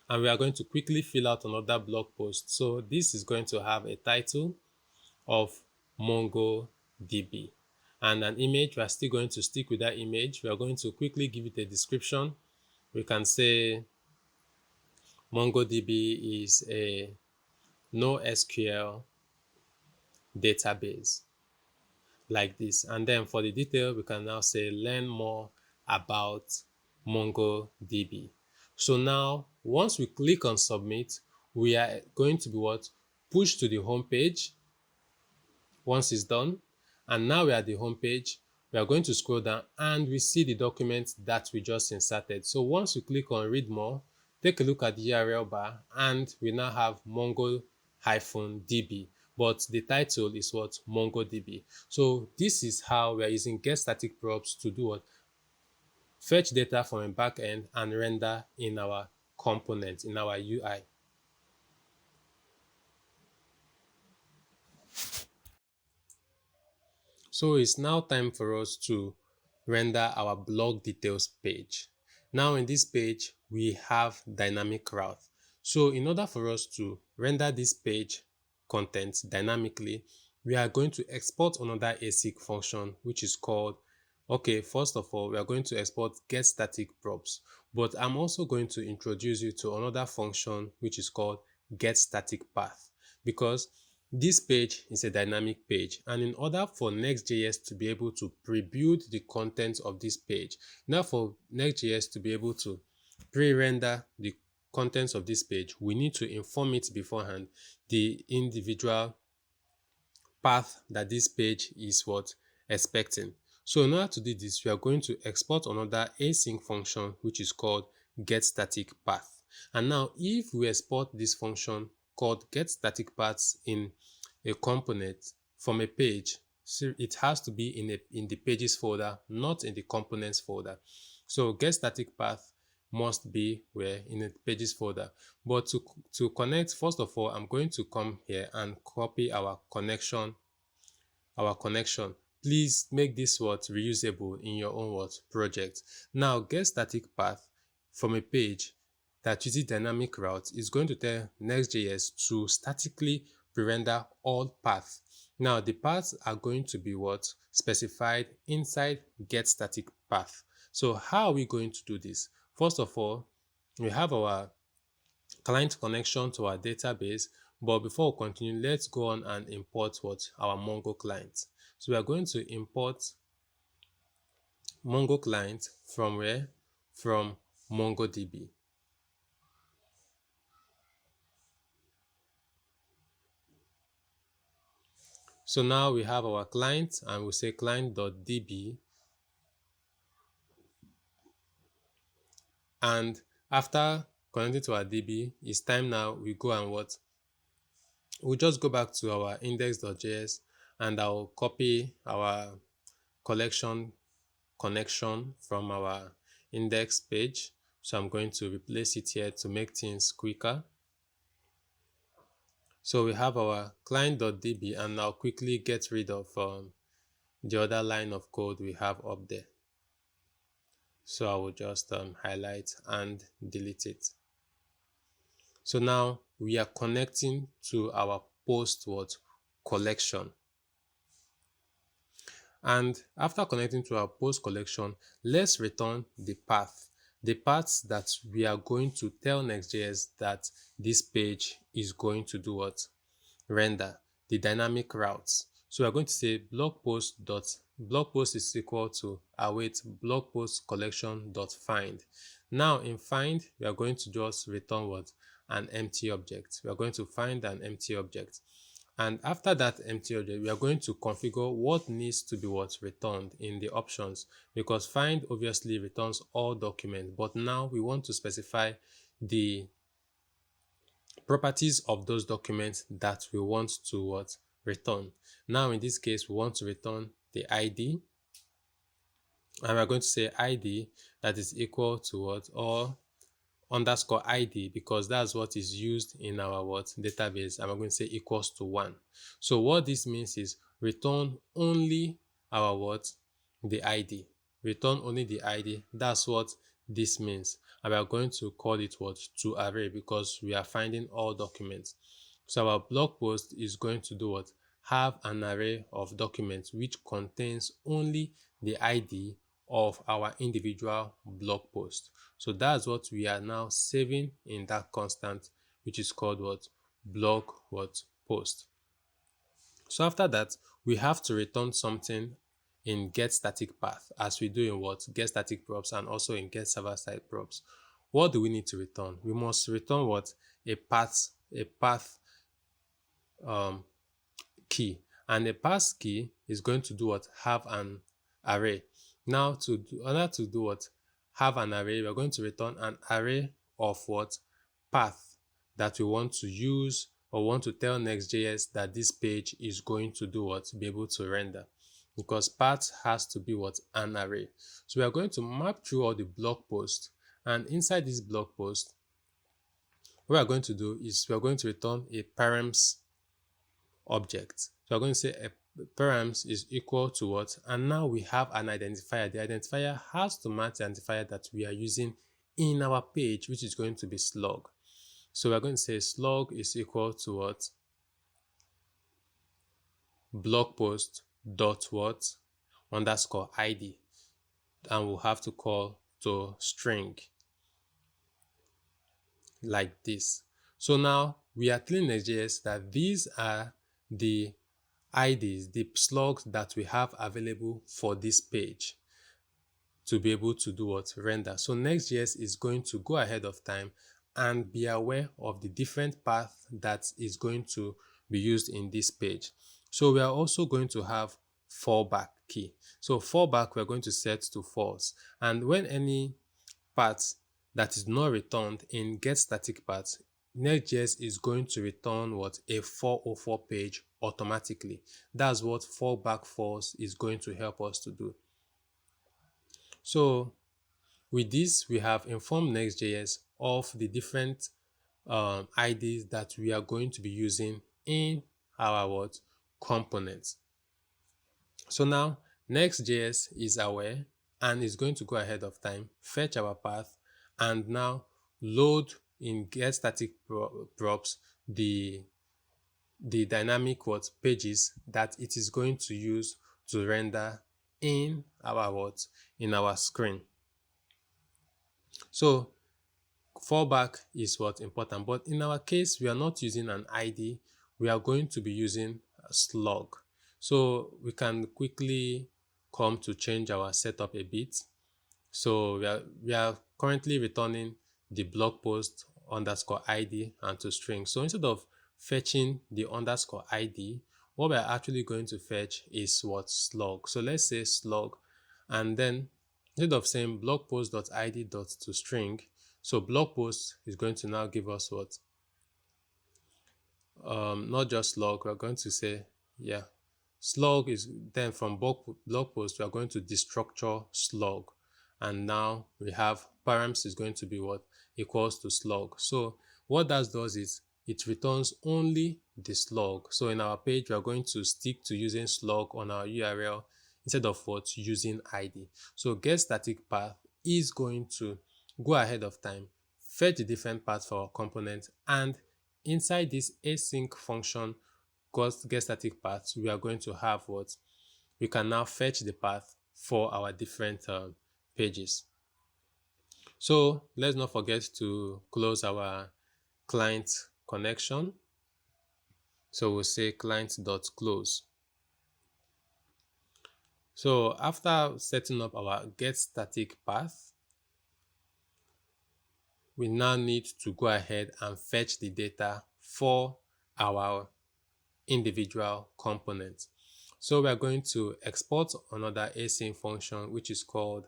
and we are going to quickly fill out another blog post. So this is going to have a title of MongoDB and an image. We are still going to stick with that image. We are going to quickly give it a description. We can say MongoDB is a NoSQL database. like this. And then for the detail, we can now say learn more about MongoDB. So now, once we click on submit, we are going to be what? Pushed to the home page once it's done. And now we're at the home page. We are going to scroll down and we see the document that we just inserted. So once you click on read more, take a look at the URL bar and we now have Mongo-DB, but the title is what? MongoDB. So this is how we are using get static props to do what? Fetch data from a backend and render in our component, in our UI. So it's now time for us to render our blog details page. Now in this page, we have dynamic route. So in order for us to render this page content dynamically, we are going to export another async function, which is called, okay, first of all, we are going to export get static props, but I'm also going to introduce you to another function, which is called get static path, because this page is a dynamic page, and in order for Next.js to be able to pre-build the content of this page, now for Next.js to be able to pre-render the contents of this page, we need to inform it beforehand the individual path that this page is what expecting. So in order to do this, we are going to export another async function, which is called get static path. And now if we export this function called get static paths in a component from a page, so it has to be in the pages folder, not in the components folder. So get static path must be where in the pages folder. But to connect, first of all, I'm going to come here and copy our connection. Please make this what reusable in your own what project. Now get static path from a page that uses dynamic route is going to tell Next.js to statically pre-render all paths. Now the paths are going to be what specified inside get static path. So how are we going to do this? First of all, we have our client connection to our database, but before we continue, let's go on and import what our Mongo client. So we are going to import Mongo client from where? From MongoDB. So now we have our client and we say client.db, and after connecting to our DB, it's time now we go and what? We'll just go back to our index.js and I'll copy our collection connection from our index page. So I'm going to replace it here to make things quicker. So we have our client.db and I'll quickly get rid of the other line of code we have up there. So I will just highlight and delete it. So now we are connecting to our post what collection. And after connecting to our post collection, let's return the path. The paths that we are going to tell Next.js that this page is going to do what? Render, the dynamic routes. So we're going to say blog post is equal to await blog post collection dot find. Now in find, we are going to just return what? An empty object. We are going to find an empty object. And after that empty object, we are going to configure what needs to be what returned in the options, because find obviously returns all documents, but now we want to specify the properties of those documents that we want to what return. Now in this case, we want to return the ID, and we're going to say ID that is equal to what, or underscore ID, because that's what is used in our what database, and we're going to say equals to 1. So what this means is return only our what, the ID, return only the ID. That's what this means, and we are going to call it what, to array, because we are finding all documents. So our blog post is going to do what, have an array of documents which contains only the ID of our individual blog post. So that's what we are now saving in that constant, which is called what, blog what post. So after that, we have to return something in get static path, as we do in what get static props and also in get server side props. What do we need to return? We must return what? A path key, and a path key is going to do what? Have an array. Now in order to do what? Have an array, we're going to return an array of what? Path that we want to use or want to tell Next.js that this page is going to do what? Be able to render, because path has to be what? An array. So we are going to map through all the blog posts, and inside this blog post, what we are going to do is we are going to return a params object. So we're going to say a params is equal to what? And now we have an identifier. The identifier has to match the identifier that we are using in our page, which is going to be slug. So we're going to say slug is equal to what? Blog post dot what? Underscore ID. And we'll have to call to string like this. So now we are telling Next.js that these are the IDs, the slugs that we have available for this page to be able to do what? Render. So Next.js is going to go ahead of time and be aware of the different path that is going to be used in this page. So we are also going to have fallback key. So fallback we're going to set to false, and when any path that is not returned in get static path, Next.js is going to return what? A 404 page automatically. That's what fallback false is going to help us to do. So with this, we have informed Next.js of the different IDs that we are going to be using in our what? Components. So now Next.js is aware and is going to go ahead of time, fetch our path, and now load in get static props the dynamic what? Pages that it is going to use to render in our what? In our screen. So fallback is what? Important, but in our case we are not using an ID, we are going to be using a slug. So we can quickly come to change our setup a bit. So we are currently returning the blog post underscore ID and to string. So instead of fetching the underscore ID, what we're actually going to fetch is what? Slug. So let's say slug, and then instead of saying blog post.id dot to string, so blog post is going to now give us what? Not just slug, we're going to say, yeah, slug is then from blog post, we are going to destructure slug. And now we have params is going to be what? Equals to slug. So what that does is it returns only the slug. So in our page, we are going to stick to using slug on our URL instead of what? Using ID. So get static path is going to go ahead of time, fetch the different paths for our component, and inside this async function get static paths, we are going to have what? We can now fetch the path for our different pages. So let's not forget to close our client connection. So we'll say client.close. So after setting up our get static path, we now need to go ahead and fetch the data for our individual components. So we are going to export another async function, which is called,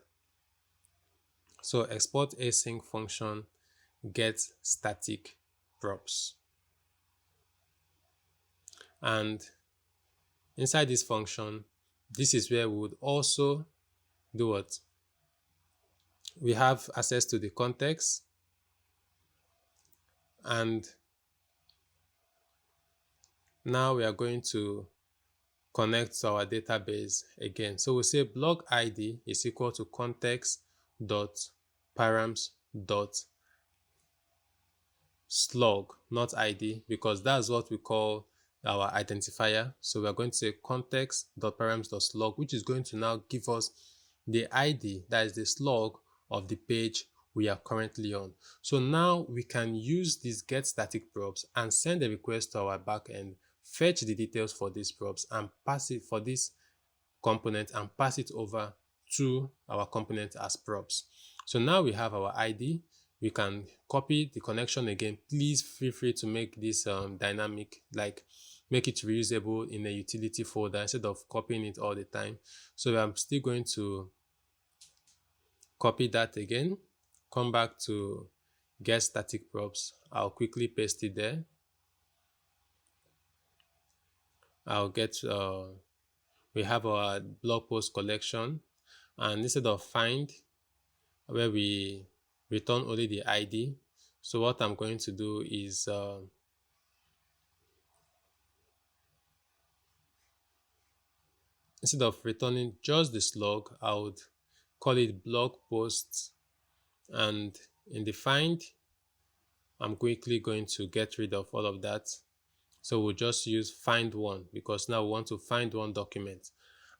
so export async function get static props. And inside this function, this is where we would also do what? We have access to the context, and now we are going to connect to our database again. So we'll say blog ID is equal to context dot params dot slug, not ID, because that's what we call our identifier. So we're going to say context dot params dot slug, which is going to now give us the ID, that is the slug of the page we are currently on. So now we can use these get static props and send a request to our backend fetch the details for these props and pass it for this component and pass it over to our component as props. So now we have our ID. We can copy the connection again. Please feel free to make this dynamic, like make it reusable in a utility folder instead of copying it all the time. So I'm still going to copy that again, come back to get static props. I'll quickly paste it there. I'll get we have our blog post collection, and instead of find, where we return only the ID, so what I'm going to do is instead of returning just the slug, I would call it blog posts, and in the find I'm quickly going to get rid of all of that. So we'll just use find one, because now we want to find one document,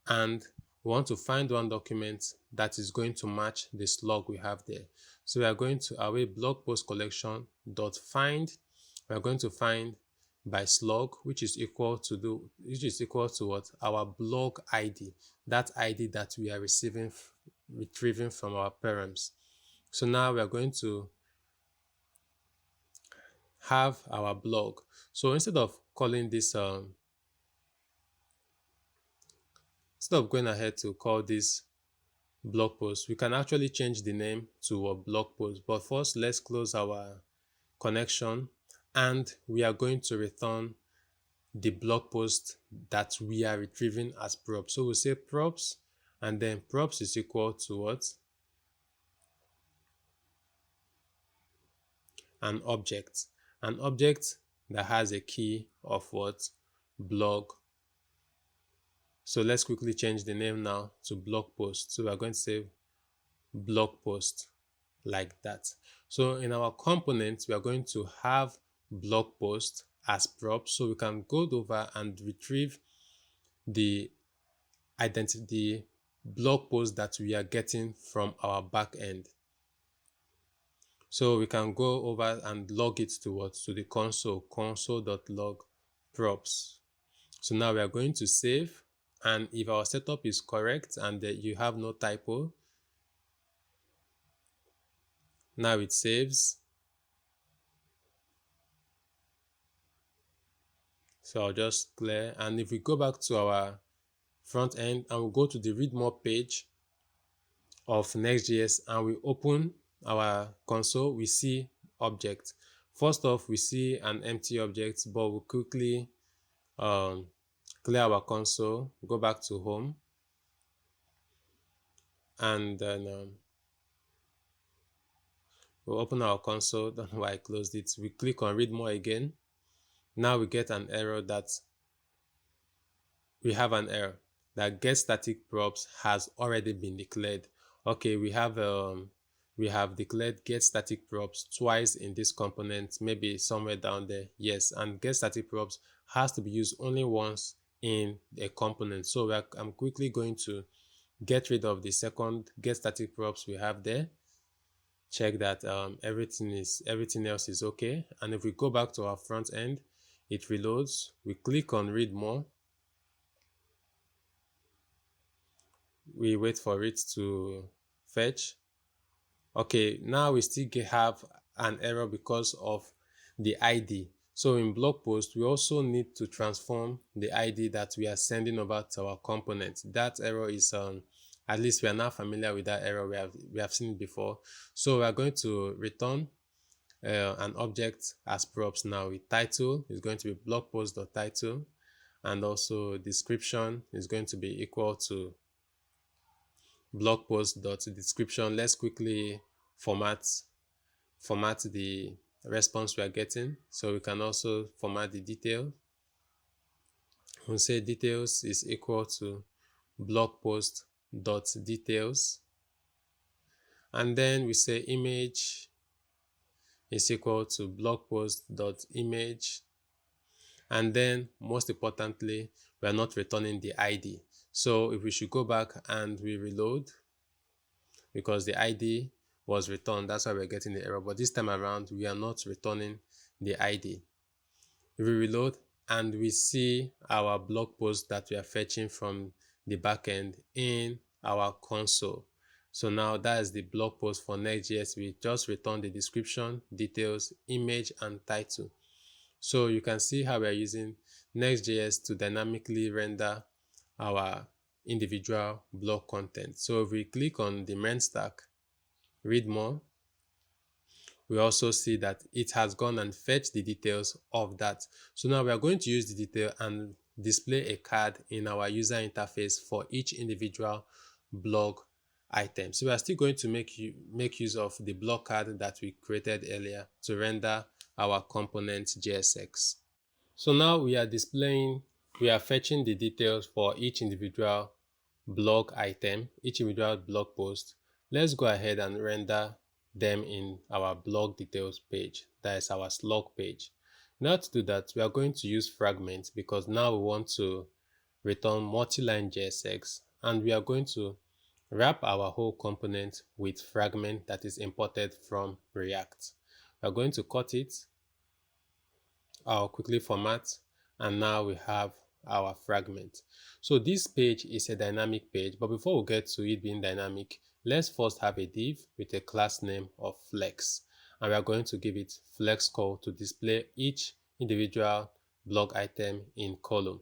and we want to find one document that is going to match the slug we have there. So we are going to our blog post collection dot find. We are going to find by slug, which is equal to what? Our blog ID, that ID that we are retrieving from our params. So now we are going to have our blog. So instead of calling this instead of going ahead to call this blog post, we can actually change the name to a blog post. But first, let's close our connection, and we are going to return the blog post that we are retrieving as props. So we'll say props, and then props is equal to what? An object. An object that has a key of what? Blog. So let's quickly change the name now to blog post. So we're going to say blog post, like that. So in our components, we are going to have blog post as props, so we can go over and retrieve the identity blog post that we are getting from our backend. So we can go over and log it to what? To the console.log props. So now we are going to save, and if our setup is correct and you have no typo, now it saves. So I'll just clear, and if we go back to our front end and we go to the read more page of Next.js and we open our console, we see object. First off, we see an empty object, but we'll quickly clear our console, go back to home, and then we'll open our console. Don't know why I closed it. We click on read more again. Now we get an error that get static props has already been declared. Okay, we have declared get static props twice in this component, maybe somewhere down there. Yes, and get static props has to be used only once in a component. So I'm quickly going to get rid of the second get static props we have there. Check that everything else is okay, and if we go back to our front end, it reloads. We click on read more. We wait for it to fetch. Okay, now we still have an error because of the ID. So in blog post, we also need to transform the ID that we are sending over to our component. That error is at least we are now familiar with that error. We have seen it before. So we are going to return an object as props now. With title is going to be blog post.title, and also description is going to be equal to blog post.description. Let's quickly format the response we are getting. So we can also format the detail. We'll say details is equal to blog post.details, and then we say image is equal to blog post.image, and then most importantly, we are not returning the ID. So if we should go back and we reload, because the ID was returned, that's why we're getting the error. But this time around, we are not returning the ID. If we reload, and we see our blog post that we are fetching from the backend in our console. So now that is the blog post for Next.js. We just return the description, details, image, and title. So you can see how we are using Next.js to dynamically render our individual blog content. So if we click on the main stack, read more, we also see that it has gone and fetched the details of that. So now we are going to use the detail and display a card in our user interface for each individual blog item. So we are still going to make use of the blog card that we created earlier to render our component JSX. So now we are fetching the details for each individual blog item, each individual blog post. Let's go ahead and render them in our blog details page. That is our slug page. Now to do that, we are going to use fragments because now we want to return multi-line JSX, and we are going to wrap our whole component with fragment that is imported from React. We are going to cut it. I'll quickly format, and now we have our fragment. So this page is a dynamic page, but before we get to it being dynamic, let's first have a div with a class name of flex, and we are going to give it flex call to display each individual blog item in column.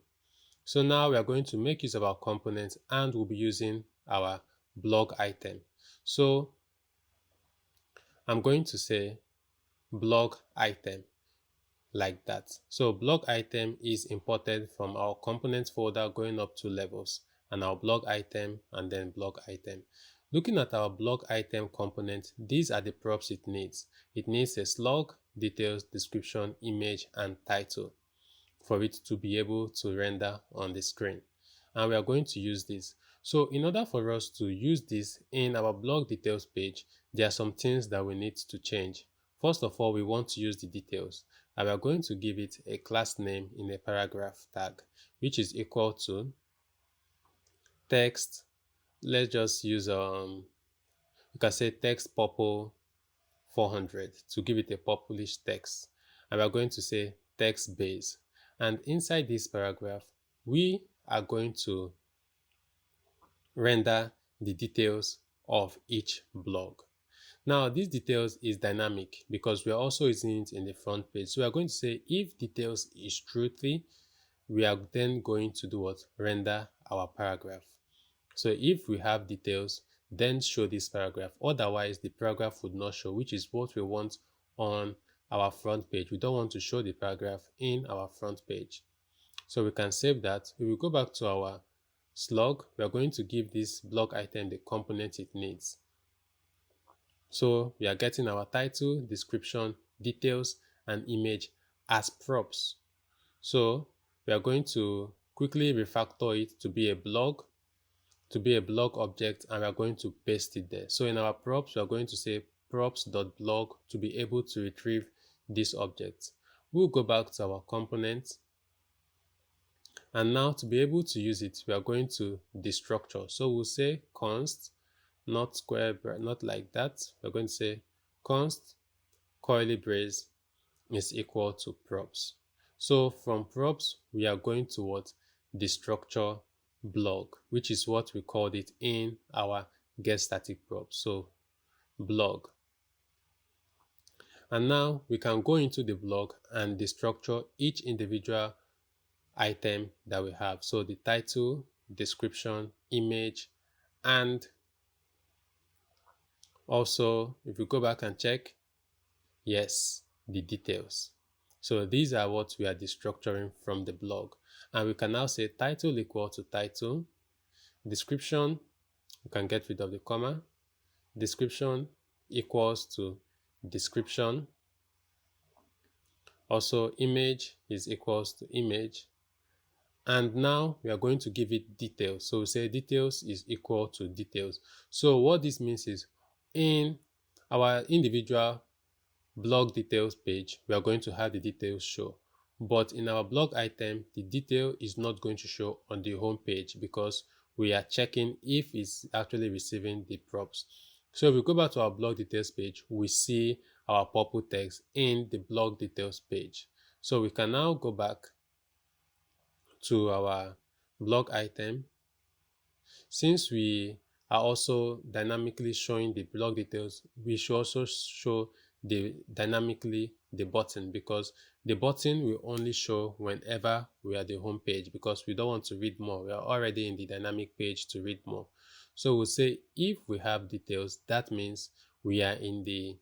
So now we are going to make use of our components, and we'll be using our blog item. So I'm going to say blog item like that. So blog item is imported from our components folder going up 2 levels, and our blog item and then blog item. Looking at our blog item component, these are the props it needs. It needs a slug, details, description, image, and title for it to be able to render on the screen. And we are going to use this. So in order for us to use this in our blog details page, there are some things that we need to change. First of all, we want to use the details, and we are going to give it a class name in a paragraph tag, which is equal to text. Let's just use you can say text purple 400 to give it a purplish text, and we are going to say text base. And inside this paragraph, we are going to render the details of each blog. Now, this details is dynamic because we are also using it in the front page. So we are going to say if details is truthy, we are then going to do what? Render our paragraph. So if we have details, then show this paragraph. Otherwise, the paragraph would not show, which is what we want on our front page. We don't want to show the paragraph in our front page. So we can save that. We will go back to our slug. We are going to give this blog item the component it needs. So we are getting our title, description, details, and image as props. So we are going to quickly refactor it to be a blog object, and we are going to paste it there. So in our props, we are going to say props.blog to be able to retrieve this object. We'll go back to our component, and now to be able to use it, we are going to destructure. So we'll say const, not square, not like that. We're going to say const curly brace is equal to props. So from props, we are going to what? Destructure blog, which is what we called it in our get static props. So blog. And now we can go into the blog and destructure each individual item that we have. So the title, description, image, and also if we go back and check, yes, the details. So these are what we are destructuring from the blog. And we can now say title equal to title, description, we can get rid of the comma, description equals to description, also image is equals to image, and now we are going to give it details. So we say details is equal to details. So what this means is in our individual blog details page, we are going to have the details show. But in our blog item, the detail is not going to show on the home page because we are checking if it's actually receiving the props. So if we go back to our blog details page, we see our purple text in the blog details page. So we can now go back to our blog item, since we are also dynamically showing the blog details, we should also show dynamically the button, because the button will only show whenever we are at the home page, because we don't want to read more. We are already in the dynamic page to read more. So we'll say if we have details, that means we are in the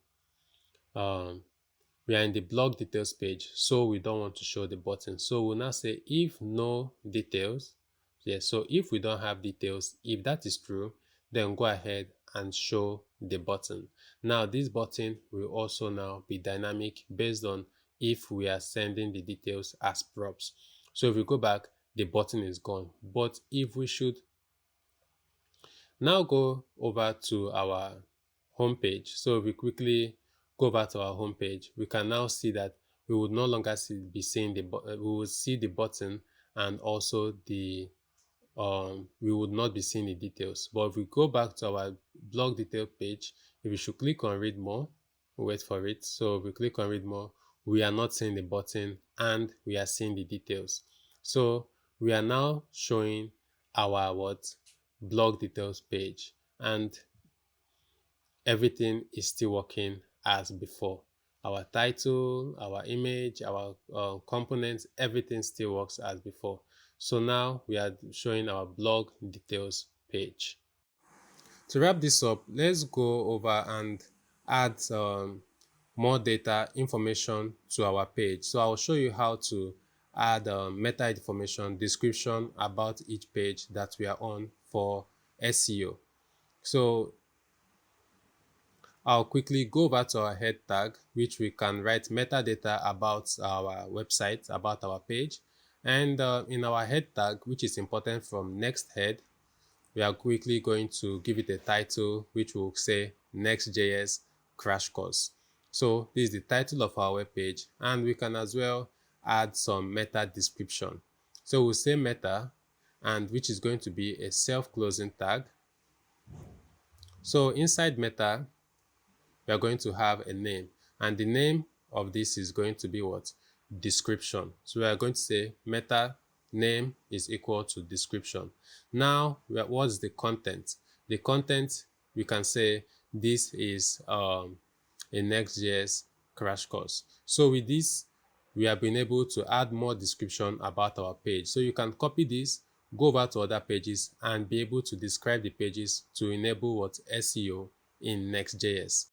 blog details page, so we don't want to show the button. So we'll now say if no details. Yes, so if we don't have details, if that is true, then go ahead and show the button. Now this button will also now be dynamic based on if we are sending the details as props. So if we go back, the button is gone. But if we should now go over to our home page, so if we quickly go over to our home page, we can now see that we would no longer be seeing we will see the button, and also the we would not be seeing the details. But if we go back to our blog detail page, if we should click on read more, wait for it. So if we click on read more, we are not seeing the button and we are seeing the details. So we are now showing our blog details page, and everything is still working as before. Our title, our image, our components, everything still works as before. So now we are showing our blog details page. To wrap this up, let's go over and add more data information to our page. So I'll show you how to add meta information, description about each page that we are on for SEO. So I'll quickly go over to our head tag, which we can write metadata about our website, about our page. And in our head tag, which is important from next head, we are quickly going to give it a title, which will say Next.Js Crash Course. So this is the title of our web page, and we can as well add some meta description. So we'll say meta, and which is going to be a self-closing tag. So inside meta, we are going to have a name, and the name of this is going to be what? Description. So we are going to say meta name is equal to description. Now, what's the content? The content, we can say this is a Next.js crash course. So with this, we have been able to add more description about our page. So you can copy this, go over to other pages, and be able to describe the pages to enable what SEO in Next.js.